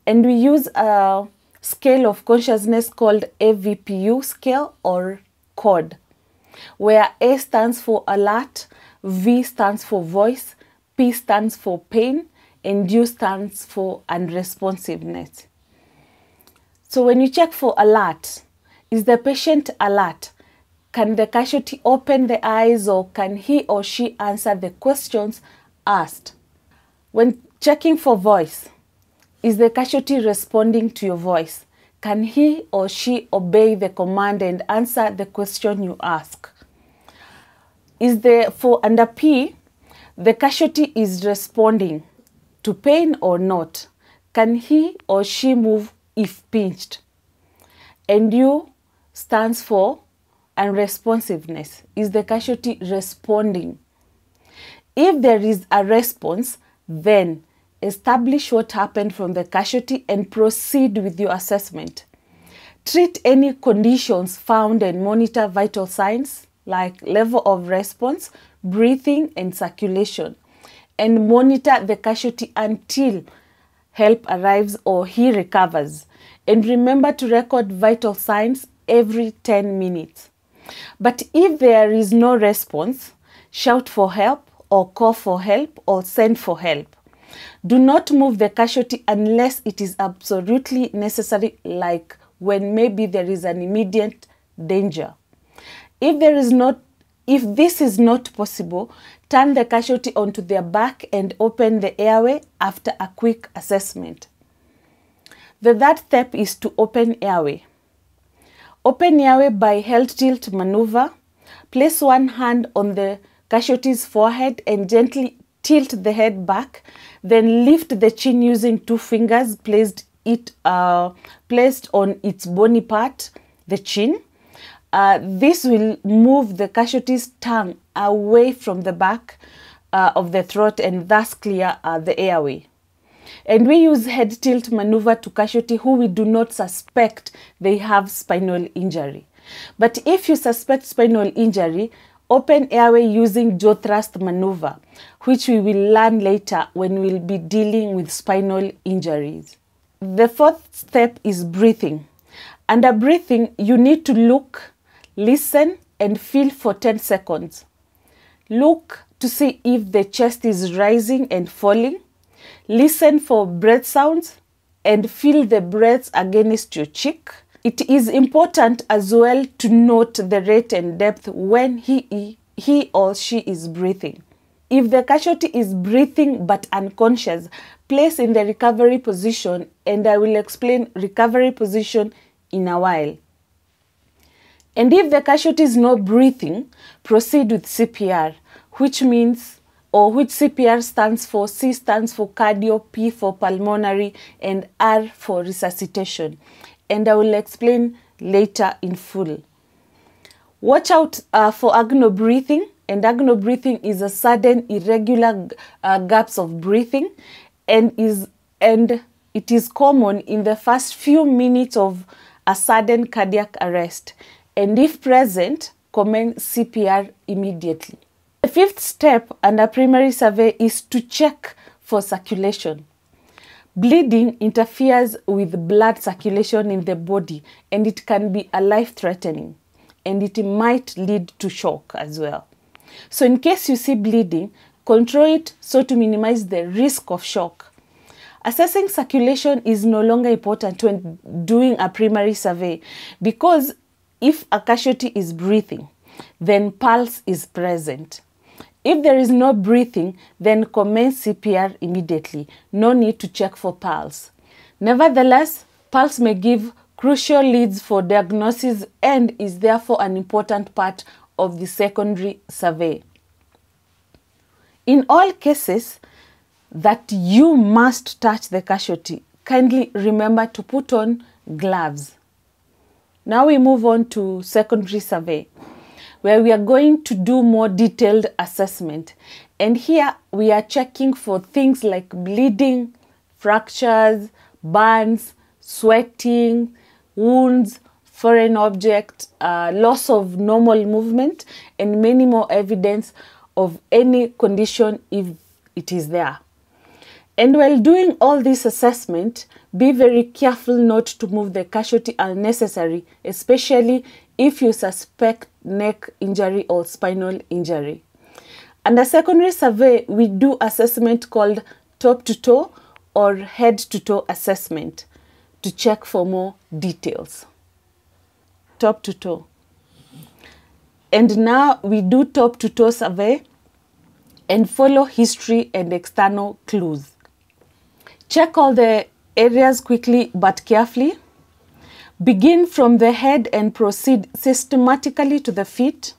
And we use a scale of consciousness called AVPU scale or COD, where A stands for alert, V stands for voice, P stands for pain, and U stands for unresponsiveness. So when you check for alert, is the patient alert? Can the casualty open the eyes or can he or she answer the questions asked? When checking for voice, is the casualty responding to your voice? Can he or she obey the command and answer the question you ask? For under P, the casualty is responding to pain or not. Can he or she move if pinched? And U stands for unresponsiveness. Is the casualty responding? If there is a response, then establish what happened from the casualty and proceed with your assessment. Treat any conditions found and monitor vital signs like level of response, breathing, and circulation. And monitor the casualty until help arrives or he recovers. And remember to record vital signs every 10 minutes. But if there is no response, shout for help or call for help or send for help. Do not move the casualty unless it is absolutely necessary, like when maybe there is an immediate danger. If this is not possible, turn the casualty onto their back and open the airway after a quick assessment. The third step is to open airway. Open airway by held tilt maneuver. Place one hand on the casualty's forehead and gently tilt the head back. Then lift the chin using 2 fingers placed on its bony part, the chin. This will move the casualty's tongue away from the back of the throat and thus clear the airway. And we use head tilt maneuver to casualty who we do not suspect they have spinal injury. But if you suspect spinal injury, open airway using jaw thrust maneuver, which we will learn later when we'll be dealing with spinal injuries. The fourth step is breathing. Under breathing, you need to look, listen, and feel for 10 seconds. Look to see if the chest is rising and falling. Listen for breath sounds and feel the breaths against your cheek. It is important as well to note the rate and depth when he or she is breathing. If the casualty is breathing but unconscious, place in the recovery position, and I will explain recovery position in a while. And if the casualty is not breathing, proceed with CPR, which CPR stands for. C stands for cardio, P for pulmonary, and R for resuscitation. And I will explain later in full. Watch out for agno breathing. And agno breathing is a sudden irregular gaps of breathing, and it is common in the first few minutes of a sudden cardiac arrest. And if present, commence CPR immediately. The fifth step under primary survey is to check for circulation. Bleeding interferes with blood circulation in the body, and it can be life-threatening, and it might lead to shock as well. So in case you see bleeding, control it so to minimize the risk of shock. Assessing circulation is no longer important when doing a primary survey, because if a casualty is breathing, then pulse is present. If there is no breathing, then commence CPR immediately. No need to check for pulse. Nevertheless, pulse may give crucial leads for diagnosis and is therefore an important part of the secondary survey. In all cases that you must touch the casualty, kindly remember to put on gloves. Now we move on to secondary survey, where we are going to do more detailed assessment. And here we are checking for things like bleeding, fractures, burns, sweating, wounds, foreign object, loss of normal movement, and many more evidence of any condition if it is there. And while doing all this assessment, be very careful not to move the casualty unnecessarily, especially if you suspect neck injury or spinal injury. Under secondary survey, we do assessment called top-to-toe or head-to-toe assessment to check for more details. Top-to-toe. And now we do top-to-toe survey and follow history and external clues. Check all the areas quickly but carefully. Begin from the head and proceed systematically to the feet.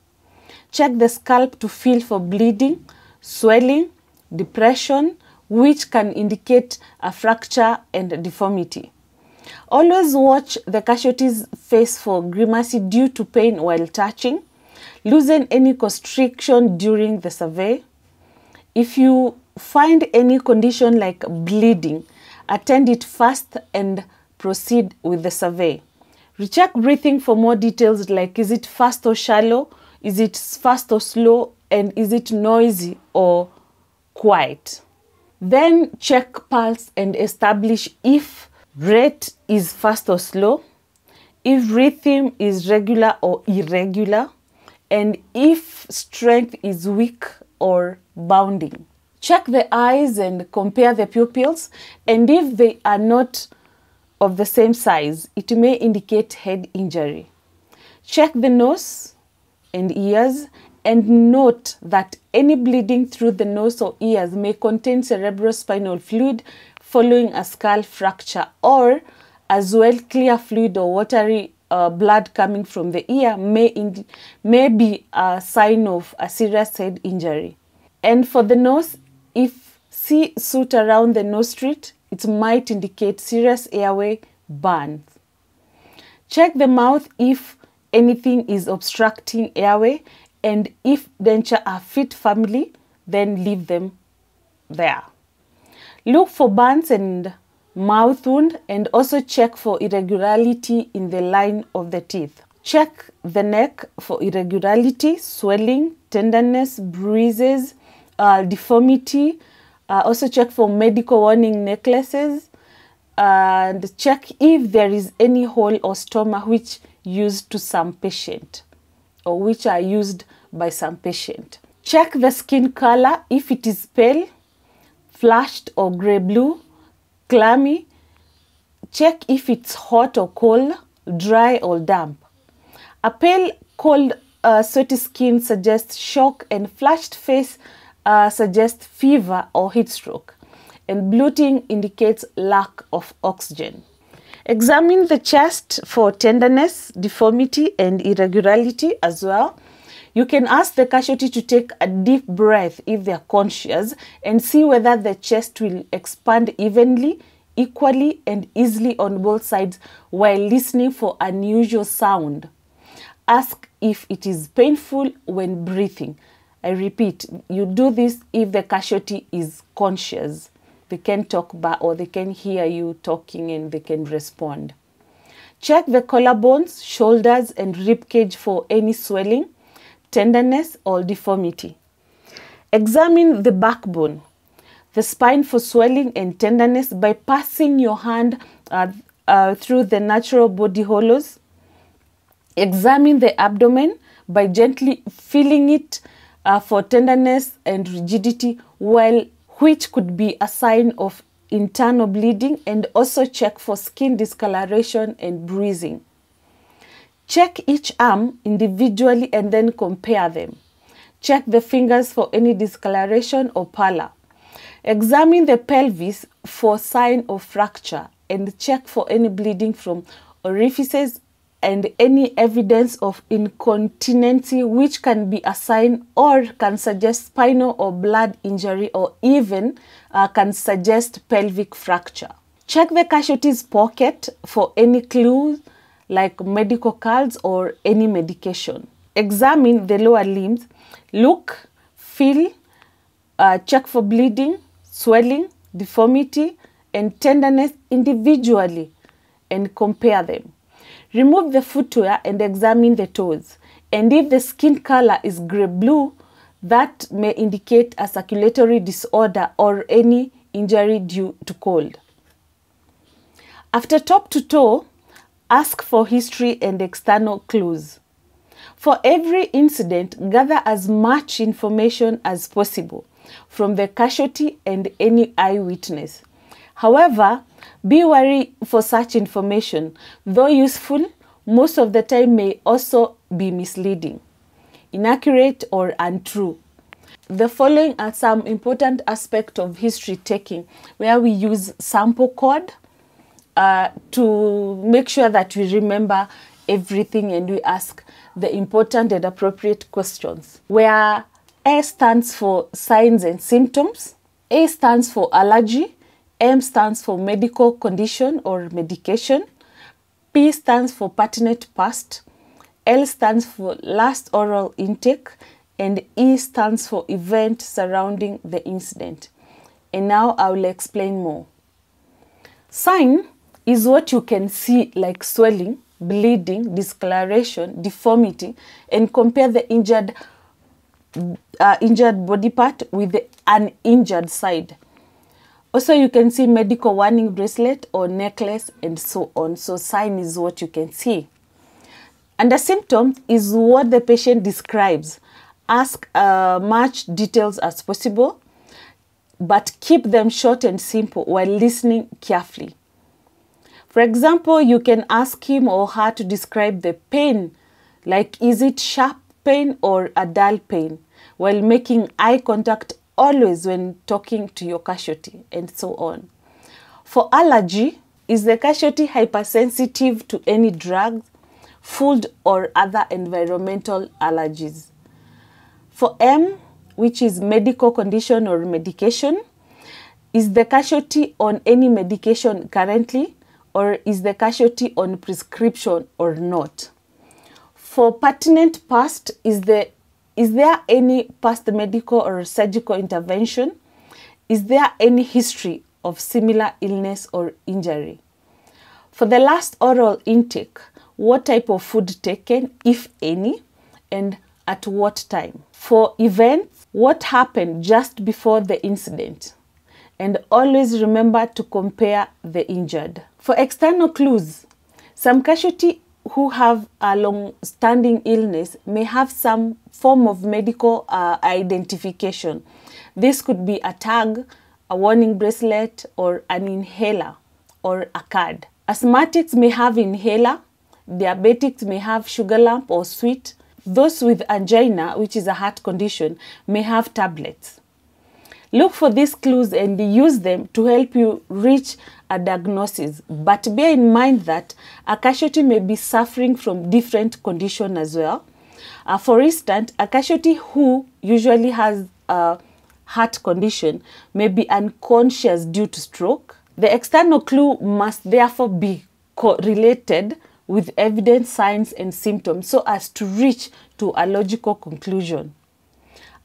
Check the scalp to feel for bleeding, swelling, depression, which can indicate a fracture and deformity. Always watch the casualty's face for grimace due to pain while touching. Loosen any constriction during the survey. If you find any condition like bleeding, attend it fast and proceed with the survey. Recheck breathing for more details like is it fast or shallow, is it fast or slow, and is it noisy or quiet. Then check pulse and establish if rate is fast or slow, if rhythm is regular or irregular, and if strength is weak or bounding. Check the eyes and compare the pupils, and if they are not of the same size, it may indicate head injury. Check the nose and ears, and note that any bleeding through the nose or ears may contain cerebrospinal fluid following a skull fracture, or as well clear fluid or watery blood coming from the ear may be a sign of a serious head injury. And for the nose, if see soot around the nostril, it might indicate serious airway burns. Check the mouth if anything is obstructing airway, and if dentures are fit firmly, then leave them there. Look for burns and mouth wound, and also check for irregularity in the line of the teeth. Check the neck for irregularity, swelling, tenderness, bruises, deformity. Also check for medical warning necklaces, and check if there is any hole or stoma which used to some patient or which are used by some patient. Check the skin color if it is pale, flushed or gray blue, clammy. Check if it's hot or cold, dry or damp. A pale, cold, sweaty skin suggests shock, and flushed face suggests fever or heat stroke, and bloating indicates lack of oxygen. Examine the chest for tenderness, deformity, and irregularity as well. You can ask the casualty to take a deep breath if they are conscious, and see whether the chest will expand evenly, equally, and easily on both sides while listening for unusual sound. Ask if it is painful when breathing. I repeat, you do this if the casualty is conscious. They can talk back, or they can hear you talking and they can respond. Check the collarbones, shoulders, and rib cage for any swelling, tenderness, or deformity. Examine the backbone, the spine for swelling and tenderness by passing your hand through the natural body hollows. Examine the abdomen by gently feeling it for tenderness and rigidity, which could be a sign of internal bleeding, and also check for skin discoloration and bruising. Check each arm individually and then compare them. Check the fingers for any discoloration or pallor. Examine the pelvis for sign of fracture, and check for any bleeding from orifices and any evidence of incontinence, which can be a sign or can suggest spinal or blood injury, or even can suggest pelvic fracture. Check the casualty's pocket for any clues like medical cards or any medication. Examine the lower limbs. Look, feel, check for bleeding, swelling, deformity, and tenderness individually and compare them. Remove the footwear and examine the toes. And if the skin color is gray-blue, that may indicate a circulatory disorder or any injury due to cold. After top to toe, ask for history and external clues. For every incident, gather as much information as possible from the casualty and any eyewitness. However, be wary for such information. Though useful, most of the time may also be misleading, inaccurate, or untrue. The following are some important aspects of history taking, where we use sample code to make sure that we remember everything and we ask the important and appropriate questions. Where S stands for signs and symptoms. A stands for allergy. M stands for medical condition or medication. P stands for pertinent past. L stands for last oral intake. And E stands for event surrounding the incident. And now I will explain more. Sign is what you can see, like swelling, bleeding, discoloration, deformity, and compare the injured body part with the uninjured side. Also, you can see medical warning bracelet or necklace and so on. So sign is what you can see. And the symptom is what the patient describes. Ask much details as possible, but keep them short and simple while listening carefully. For example, you can ask him or her to describe the pain, like is it sharp pain or a dull pain, while making eye contact always when talking to your casualty, and so on. For allergy, is the casualty hypersensitive to any drug, food, or other environmental allergies? For M, which is medical condition or medication, is the casualty on any medication currently, or is the casualty on prescription or not? For pertinent past, is there any past medical or surgical intervention? Is there any history of similar illness or injury? For the last oral intake, what type of food taken, if any, and at what time? For events, what happened just before the incident? And always remember to compare the injured. For external clues, some casualty who have a long-standing illness may have some form of medical identification. This could be a tag, a warning bracelet, or an inhaler, or a card. Asthmatics may have inhaler. Diabetics may have sugar lump or sweet. Those with angina, which is a heart condition, may have tablets. Look for these clues and use them to help you reach a diagnosis. But bear in mind that a casualty may be suffering from different conditions as well. For instance, a casualty who usually has a heart condition may be unconscious due to stroke. The external clue must therefore be correlated with evidence, signs, and symptoms so as to reach to a logical conclusion.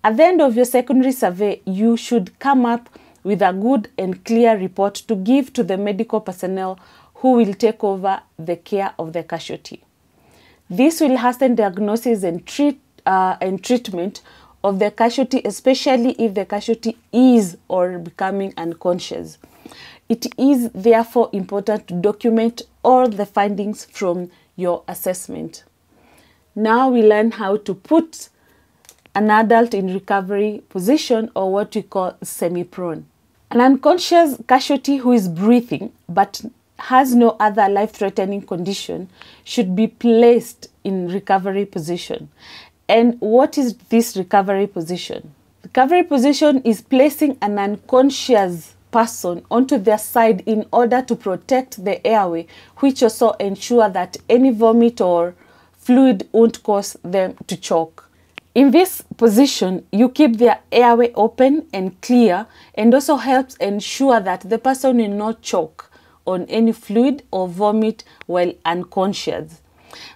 At the end of your secondary survey, you should come up with a good and clear report to give to the medical personnel who will take over the care of the casualty. This will hasten diagnosis and treatment of the casualty, especially if the casualty is or becoming unconscious. It is therefore important to document all the findings from your assessment. Now we learn how to put an adult in recovery position, or what we call semi-prone. An unconscious casualty who is breathing but has no other life-threatening condition should be placed in recovery position. And what is this recovery position? Recovery position is placing an unconscious person onto their side in order to protect the airway, which also ensure that any vomit or fluid won't cause them to choke. In this position, you keep their airway open and clear, and also helps ensure that the person will not choke on any fluid or vomit while unconscious.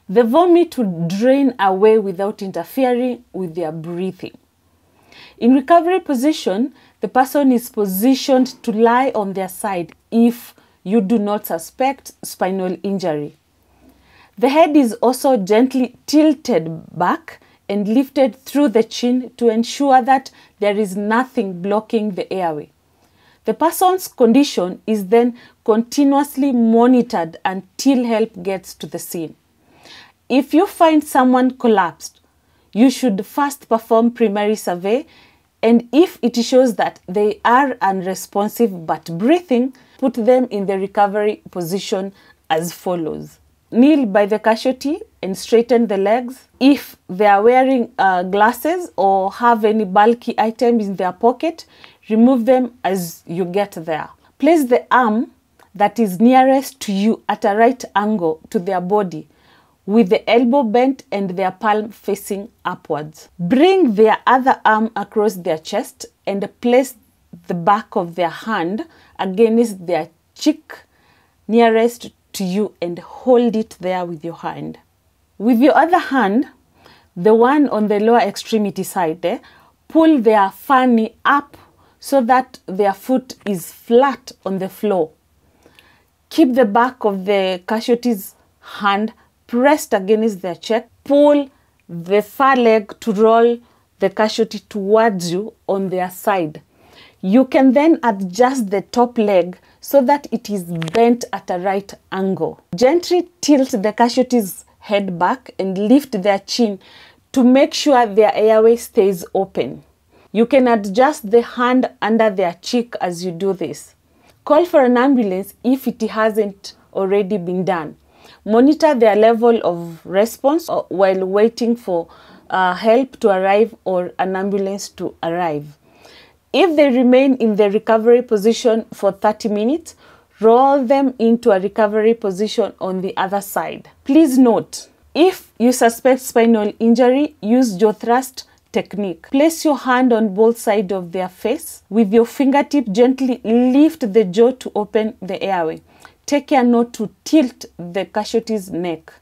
The vomit will drain away without interfering with their breathing. In recovery position, the person is positioned to lie on their side if you do not suspect spinal injury. The head is also gently tilted back and lifted through the chin to ensure that there is nothing blocking the airway. The person's condition is then continuously monitored until help gets to the scene. If you find someone collapsed, you should first perform primary survey, and if it shows that they are unresponsive but breathing, put them in the recovery position as follows. Kneel by the casualty and straighten the legs. If they are wearing glasses or have any bulky items in their pocket, remove them as you get there. Place the arm that is nearest to you at a right angle to their body, with the elbow bent and their palm facing upwards. Bring their other arm across their chest and place the back of their hand against their cheek nearest to you and hold it there with your hand. With your other hand, the one on the lower extremity side, pull their fanny up so that their foot is flat on the floor. Keep the back of the casualty's hand pressed against their chest. Pull the far leg to roll the casualty towards you on their side. You can then adjust the top leg so that it is bent at a right angle. Gently tilt the casualty's head back and lift their chin to make sure their airway stays open. You can adjust the hand under their cheek as you do this. Call for an ambulance if it hasn't already been done. Monitor their level of response while waiting for help to arrive or an ambulance to arrive. If they remain in the recovery position for 30 minutes, roll them into a recovery position on the other side. Please note, if you suspect spinal injury, use jaw thrust technique. Place your hand on both sides of their face. With your fingertip, gently lift the jaw to open the airway. Take care not to tilt the casualty's neck.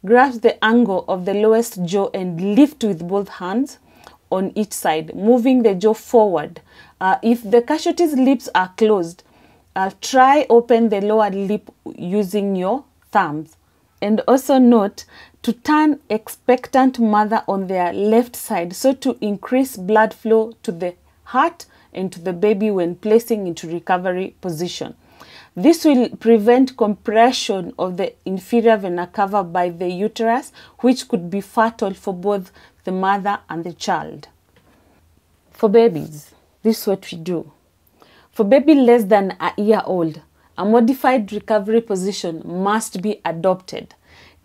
Grasp the angle of the lowest jaw and lift with both hands on each side, moving the jaw forward. If the casualty's lips are closed, try open the lower lip using your thumbs. And also note to turn expectant mother on their left side so to increase blood flow to the heart and to the baby when placing into recovery position. This will prevent compression of the inferior vena cava by the uterus, which could be fatal for both the mother and the child. For babies, this is what we do. For baby less than a year old, a modified recovery position must be adopted.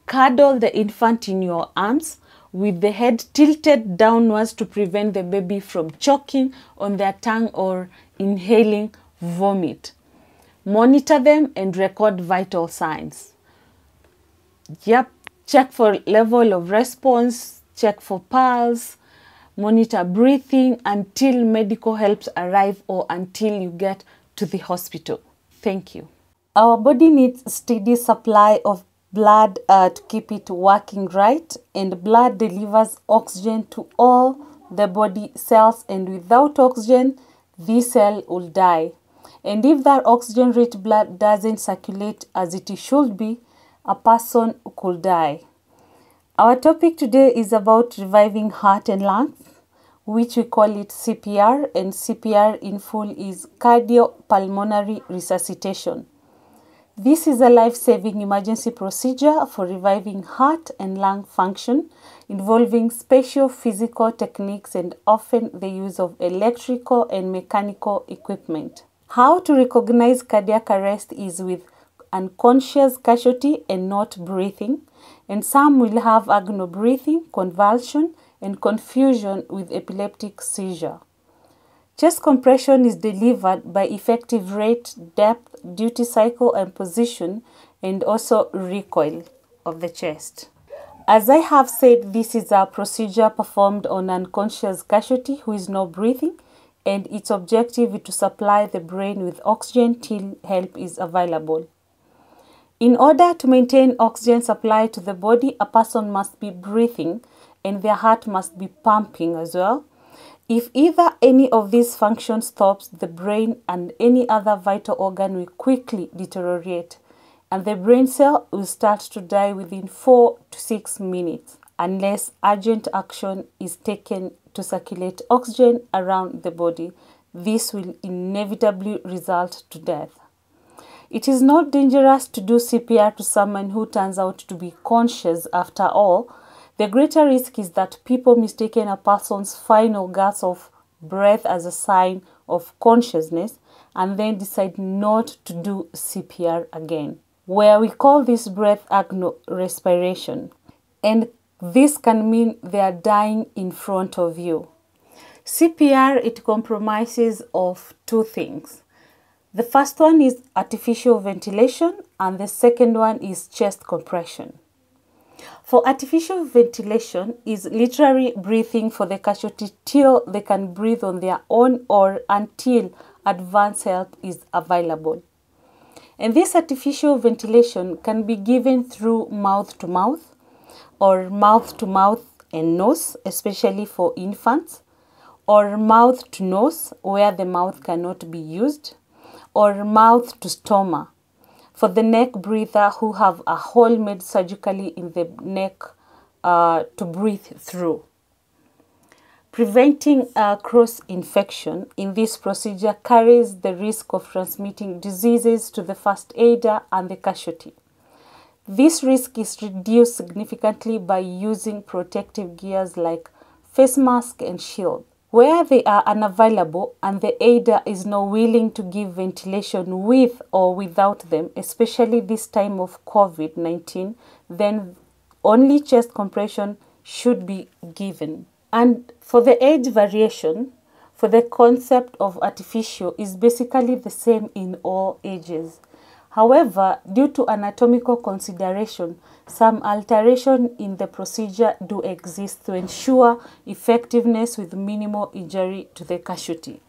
Cuddle the infant in your arms with the head tilted downwards to prevent the baby from choking on their tongue or inhaling vomit. Monitor them and record vital signs. Check for level of response, check for pulse, monitor breathing until medical help arrive or until you get to the hospital. Thank you. Our body needs steady supply of blood to keep it working right, and blood delivers oxygen to all the body cells, and without oxygen, this cell will die. And if that oxygen-rich blood doesn't circulate as it should be, a person could die. Our topic today is about reviving heart and lungs, which we call it CPR, and CPR in full is cardiopulmonary resuscitation. This is a life-saving emergency procedure for reviving heart and lung function, involving special physical techniques and often the use of electrical and mechanical equipment. How to recognize cardiac arrest is with unconscious casualty and not breathing, and some will have agno breathing, convulsion, and confusion with epileptic seizure. Chest compression is delivered by effective rate, depth, duty cycle, and position, and also recoil of the chest. As I have said, this is a procedure performed on unconscious casualty who is not breathing, and its objective is to supply the brain with oxygen till help is available. In order to maintain oxygen supply to the body, a person must be breathing and their heart must be pumping as well. If either any of these functions stops, the brain and any other vital organ will quickly deteriorate, and the brain cell will start to die within 4 to 6 minutes unless urgent action is taken to circulate oxygen around the body. This will inevitably result to death. It is not dangerous to do CPR to someone who turns out to be conscious after all. The greater risk is that people mistaken a person's final gasp of breath as a sign of consciousness and then decide not to do CPR again, where we call this breath agno respiration. And this can mean they are dying in front of you. CPR, it compromises of two things. The first one is artificial ventilation and the second one is chest compression. For artificial ventilation is literally breathing for the casualty till they can breathe on their own or until advanced help is available. And this artificial ventilation can be given through mouth to mouth or mouth to mouth and nose, especially for infants, or mouth to nose where the mouth cannot be used, or mouth to stoma for the neck breather who have a hole made surgically in the neck to breathe through. Preventing cross-infection in this procedure carries the risk of transmitting diseases to the first aider and the casualty. This risk is reduced significantly by using protective gears like face mask and shield. Where they are unavailable and the aider is not willing to give ventilation with or without them, especially this time of COVID-19, then only chest compression should be given. And for the age variation, for the concept of artificial is basically the same in all ages. However, due to anatomical consideration, some alteration in the procedure do exist to ensure effectiveness with minimal injury to the casualty.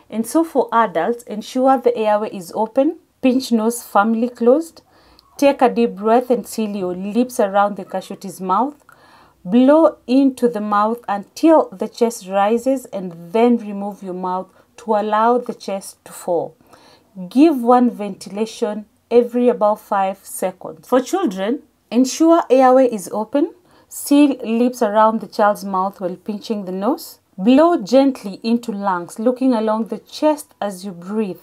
And so for adults, ensure the airway is open, pinch nose firmly closed, take a deep breath and seal your lips around the casualty's mouth, blow into the mouth until the chest rises and then remove your mouth to allow the chest to fall. Give one ventilation every about 5 seconds. For children, ensure airway is open, seal lips around the child's mouth while pinching the nose, blow gently into lungs, looking along the chest as you breathe.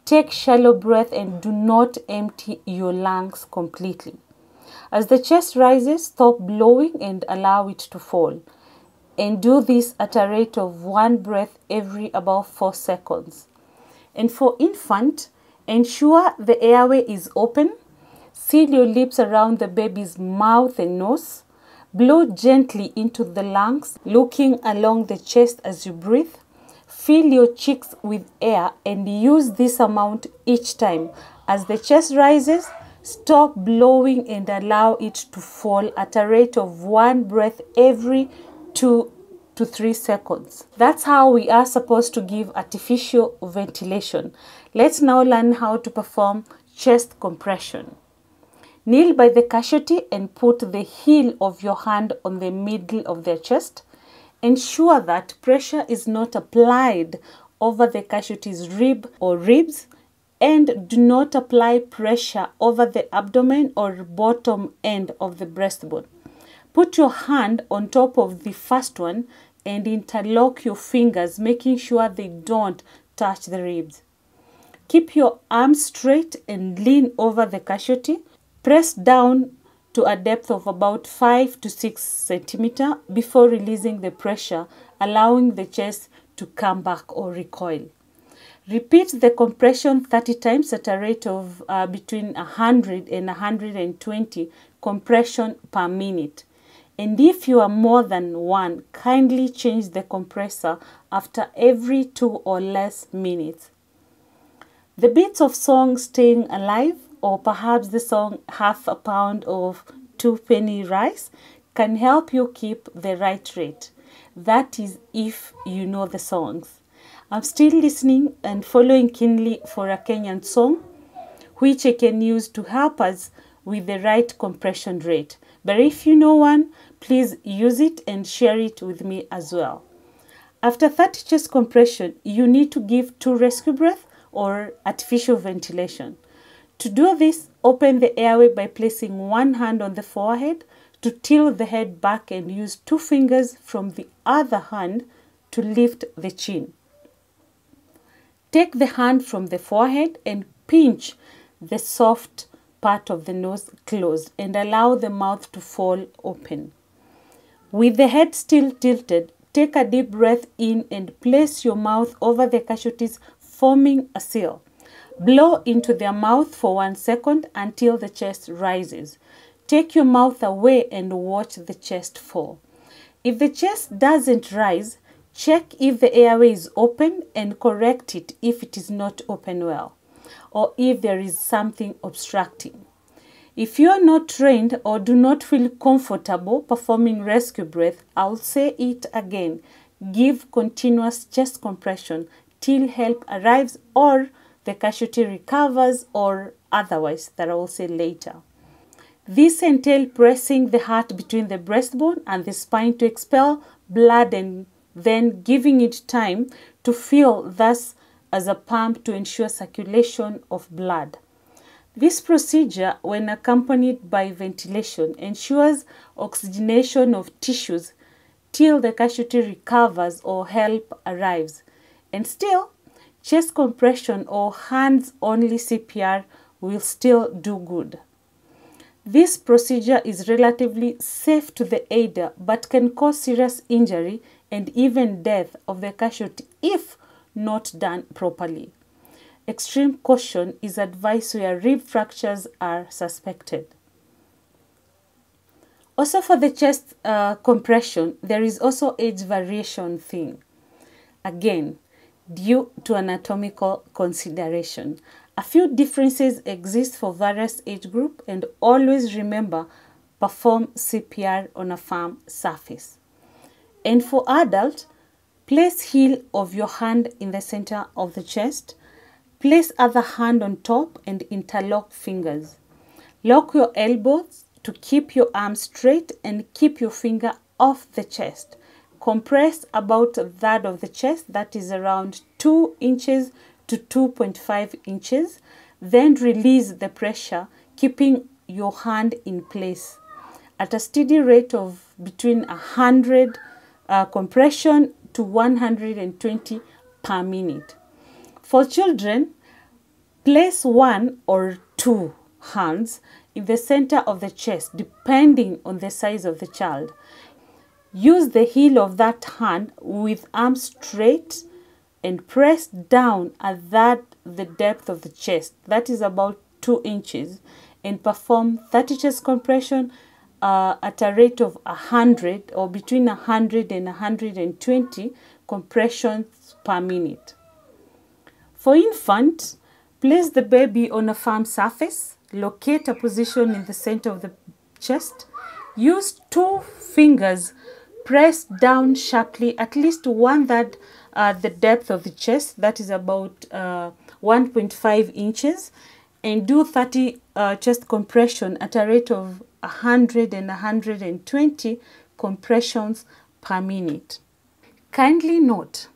Take shallow breath and do not empty your lungs completely. As the chest rises, stop blowing and allow it to fall. And do this at a rate of 1 breath every about 4 seconds. And for infant, ensure the airway is open, seal your lips around the baby's mouth and nose, blow gently into the lungs, looking along the chest as you breathe. Fill your cheeks with air and use this amount each time. As the chest rises, stop blowing and allow it to fall at a rate of 1 breath every 2 to 3 seconds. That's how we are supposed to give artificial ventilation. Let's now learn how to perform chest compression. Kneel by the casualty and put the heel of your hand on the middle of their chest. Ensure that pressure is not applied over the casualty's rib or ribs, and do not apply pressure over the abdomen or bottom end of the breastbone. Put your hand on top of the first one and interlock your fingers, making sure they don't touch the ribs. Keep your arms straight and lean over the casualty. Press down to a depth of about 5 to 6 centimeters before releasing the pressure, allowing the chest to come back or recoil. Repeat the compression 30 times at a rate of between 100 and 120 compression per minute. And if you are more than one, kindly change the compressor after every 2 or less minutes. The beats of song Staying Alive, or perhaps the song Half a Pound of 2-penny rice, can help you keep the right rate. That is if you know the songs. I'm still listening and following keenly for a Kenyan song, which I can use to help us with the right compression rate. But if you know one, please use it and share it with me as well. After 30 chest compression, you need to give 2 rescue breaths or artificial ventilation. To do this, open the airway by placing one hand on the forehead to tilt the head back and use 2 fingers from the other hand to lift the chin. Take the hand from the forehead and pinch the soft part of the nose closed and allow the mouth to fall open. With the head still tilted, take a deep breath in and place your mouth over the casualties, forming a seal. Blow into their mouth for 1 second until the chest rises. Take your mouth away and watch the chest fall. If the chest doesn't rise, check if the airway is open and correct it if it is not open well, or if there is something obstructing. If you are not trained or do not feel comfortable performing rescue breath, I'll say it again. Give continuous chest compression till help arrives or the casualty recovers, or otherwise, that I will say later. This entails pressing the heart between the breastbone and the spine to expel blood and then giving it time to fill, thus as a pump to ensure circulation of blood. This procedure, when accompanied by ventilation, ensures oxygenation of tissues till the casualty recovers or help arrives. And still, chest compression or hands-only CPR will still do good. This procedure is relatively safe to the aider but can cause serious injury and even death of the casualty if not done properly. Extreme caution is advised where rib fractures are suspected. Also for the chest compression, there is also age variation thing. Again, due to anatomical consideration. A few differences exist for various age group, and always remember, perform CPR on a firm surface. And for adult, place heel of your hand in the center of the chest. Place other hand on top and interlock fingers. Lock your elbows to keep your arms straight and keep your finger off the chest. Compress about a third of the chest, that is around 2 inches to 2.5 inches. Then release the pressure, keeping your hand in place at a steady rate of between 100 compression to 120 per minute. For children, place 1 or 2 hands in the center of the chest, depending on the size of the child. Use the heel of that hand with arms straight and press down at the depth of the chest, that is about 2 inches, and perform 30 chest compression at a rate of 100 or between 100 and 120 compressions per minute. For infant, place the baby on a firm surface. Locate a position in the center of the chest. Use 2 fingers. Press down sharply at least 1/3 the depth of the chest, that is about 1.5 inches, and do 30 chest compression at a rate of 100 and 120 compressions per minute. Kindly note,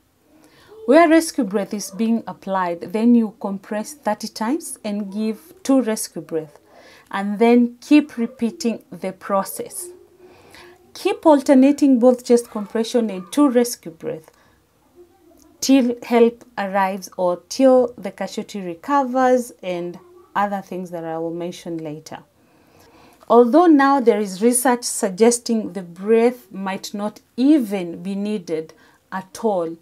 where rescue breath is being applied, then you compress 30 times and give 2 rescue breath, and then keep repeating the process. Keep alternating both chest compression and 2 rescue breath till help arrives or till the casualty recovers, and other things that I will mention later. Although now there is research suggesting the breath might not even be needed at all,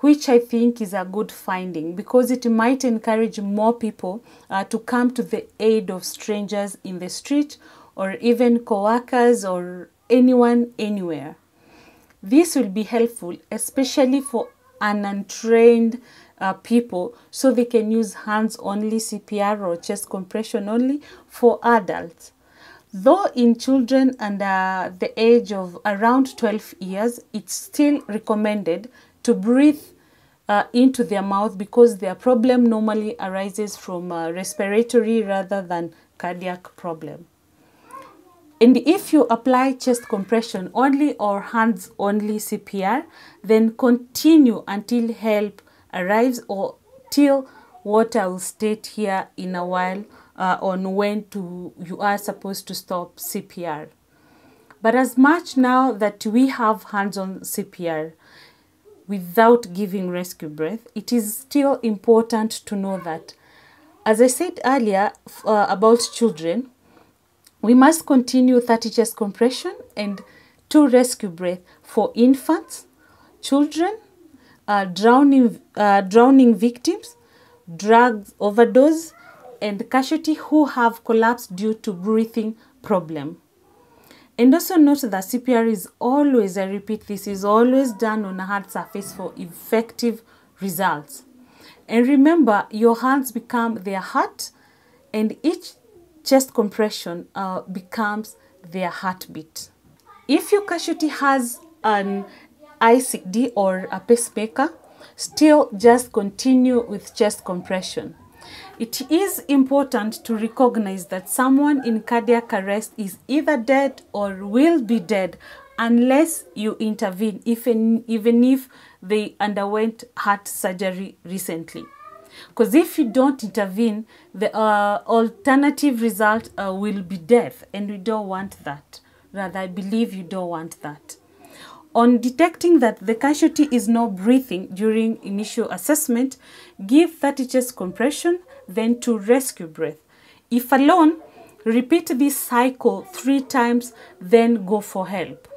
which I think is a good finding because it might encourage more people to come to the aid of strangers in the street or even co-workers or anyone anywhere. This will be helpful, especially for an untrained people, so they can use hands-only CPR or chest compression only for adults. Though in children under the age of around 12 years, it's still recommended to breathe into their mouth because their problem normally arises from respiratory rather than cardiac problem. And if you apply chest compression only or hands-only CPR, then continue until help arrives or till what I will state here in a while on when you are supposed to stop CPR. But as much now that we have hands-on CPR without giving rescue breath, it is still important to know that, as I said earlier about children, we must continue 30 chest compression and 2 rescue breath for infants, children, drowning victims, drug overdose, and casualty who have collapsed due to breathing problem. And also note that CPR is always, I repeat, this is always done on a hard surface for effective results. And remember, your hands become their heart, and each chest compression becomes their heartbeat. If your casualty has an ICD or a pacemaker, still just continue with chest compression. It is important to recognize that someone in cardiac arrest is either dead or will be dead unless you intervene, even if they underwent heart surgery recently. Because if you don't intervene, the alternative result will be death, and we don't want that. Rather, I believe you don't want that. On detecting that the casualty is not breathing during initial assessment, give 30 chest compression, then 2 rescue breath. If alone, repeat this cycle 3 times, then go for help.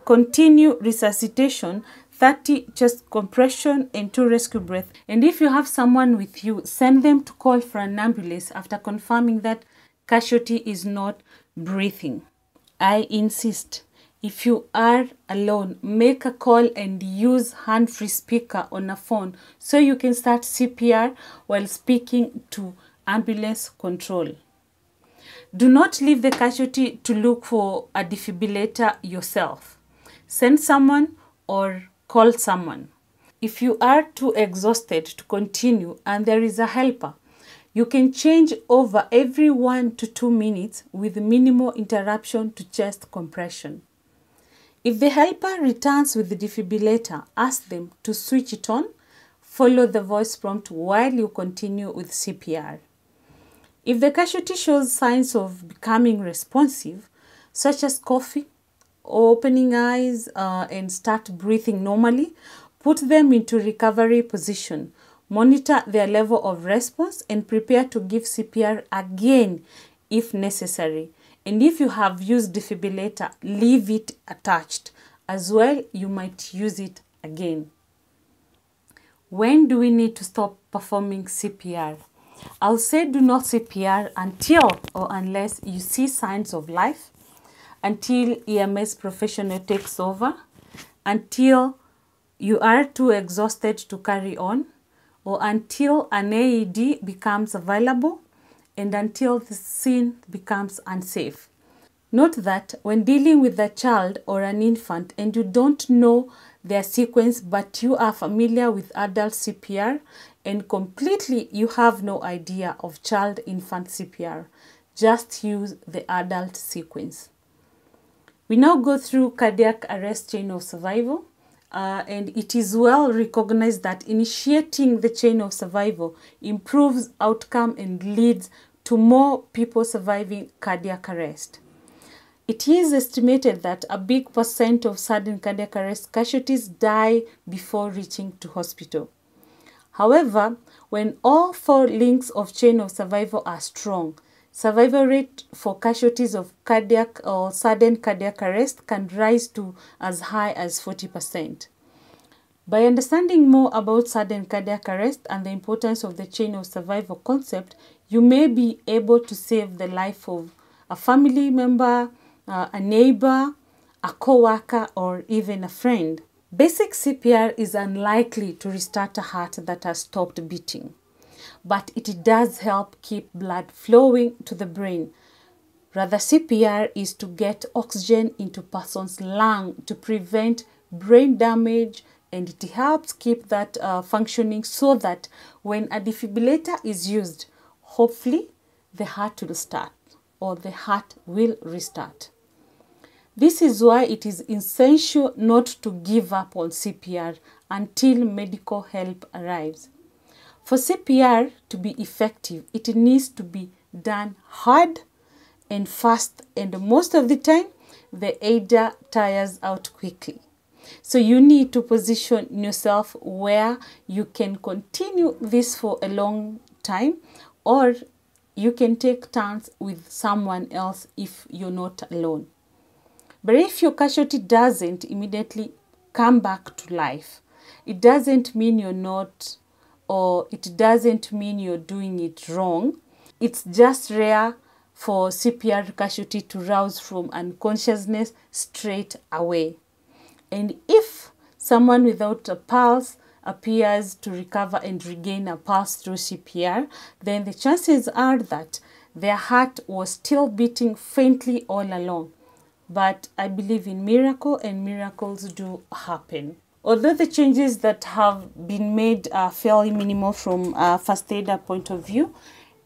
Continue resuscitation, 30 chest compression and 2 rescue breath. And if you have someone with you, send them to call for an ambulance after confirming that casualty is not breathing. I insist, if you are alone, make a call and use hand-free speaker on a phone so you can start CPR while speaking to ambulance control. Do not leave the casualty to look for a defibrillator yourself. Send someone or call someone. If you are too exhausted to continue and there is a helper, you can change over every 1 to 2 minutes with minimal interruption to chest compression. If the helper returns with the defibrillator, ask them to switch it on. Follow the voice prompt while you continue with CPR. If the casualty shows signs of becoming responsive, such as coughing, opening eyes, and start breathing normally, put them into recovery position. Monitor their level of response and prepare to give CPR again if necessary. And if you have used defibrillator, leave it attached. As well, you might use it again. When do we need to stop performing CPR? I'll say do not CPR until or unless you see signs of life, until EMS professional takes over, until you are too exhausted to carry on, or until an AED becomes available, and until the scene becomes unsafe. Note that when dealing with a child or an infant and you don't know their sequence but you are familiar with adult CPR and completely you have no idea of child-infant CPR, just use the adult sequence. We now go through cardiac arrest chain of survival. And it is well recognized that initiating the chain of survival improves outcome and leads to more people surviving cardiac arrest. It is estimated that a big percent of sudden cardiac arrest casualties die before reaching to hospital. However, when all 4 links of chain of survival are strong, survival rate for casualties of cardiac or sudden cardiac arrest can rise to as high as 40%. By understanding more about sudden cardiac arrest and the importance of the chain of survival concept, you may be able to save the life of a family member, a neighbor, a co-worker, or even a friend. Basic CPR is unlikely to restart a heart that has stopped beating, but it does help keep blood flowing to the brain. Rather, CPR is to get oxygen into person's lung to prevent brain damage, and it helps keep that functioning so that when a defibrillator is used, hopefully the heart will start or the heart will restart. This is why it is essential not to give up on CPR until medical help arrives. For CPR to be effective, it needs to be done hard and fast, and most of the time, the aider tires out quickly. So you need to position yourself where you can continue this for a long time, or you can take turns with someone else if you're not alone. But if your casualty doesn't immediately come back to life, it doesn't mean you're not, or it doesn't mean you're doing it wrong. It's just rare for CPR casualty to rouse from unconsciousness straight away. And if someone without a pulse appears to recover and regain a pulse through CPR, then the chances are that Their heart was still beating faintly all along. But I believe in miracle, and miracles do happen. Although the changes that have been made are fairly minimal from a first aider point of view,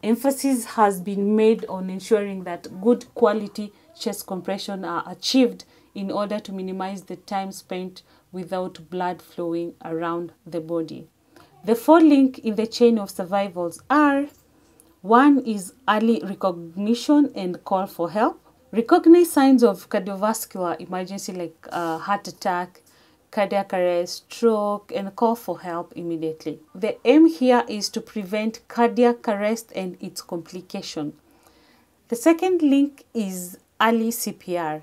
emphasis has been made on ensuring that good quality chest compression are achieved in order to minimize the time spent without blood flowing around the body. The 4 links in the chain of survivals are: 1 is early recognition and call for help. Recognize signs of cardiovascular emergency like heart attack, cardiac arrest, stroke, and call for help immediately. The aim here is to prevent cardiac arrest and its complication. The second link is early CPR.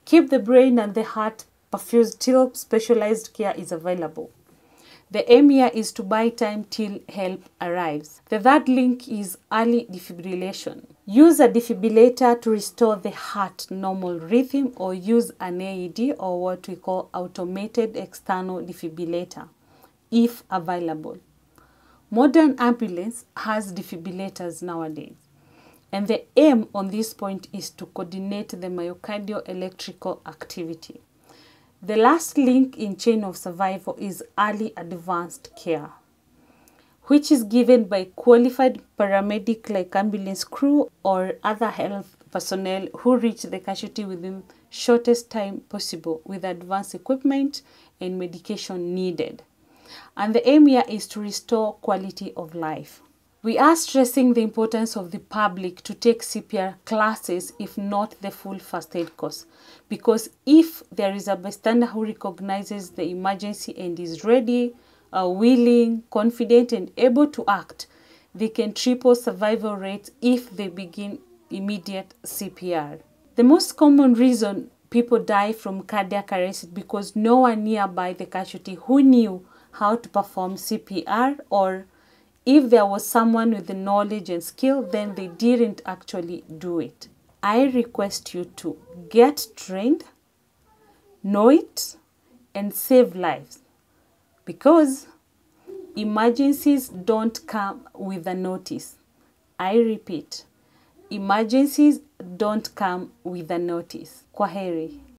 Keep the brain and the heart perfused till specialized care is available. The aim here is to buy time till help arrives. The third link is early defibrillation. Use a defibrillator to restore the heart normal rhythm, or use an AED, or what we call automated external defibrillator, if available. Modern ambulance has defibrillators nowadays, and the aim on this point is to coordinate the myocardial electrical activity. The last link in chain of survival is early advanced care, which is given by qualified paramedic like ambulance crew or other health personnel who reach the casualty within shortest time possible with advanced equipment and medication needed. And the aim here is to restore quality of life. We are stressing the importance of the public to take CPR classes, if not the full first aid course, because if there is a bystander who recognizes the emergency and is ready, willing, confident, and able to act, they can triple survival rates if they begin immediate CPR. The most common reason people die from cardiac arrest is because no one nearby the casualty who knew how to perform CPR, or if there was someone with the knowledge and skill, then they didn't actually do it. I request you to get trained, know it, and save lives, because emergencies don't come with a notice. I repeat, emergencies don't come with a notice. Kwaheri.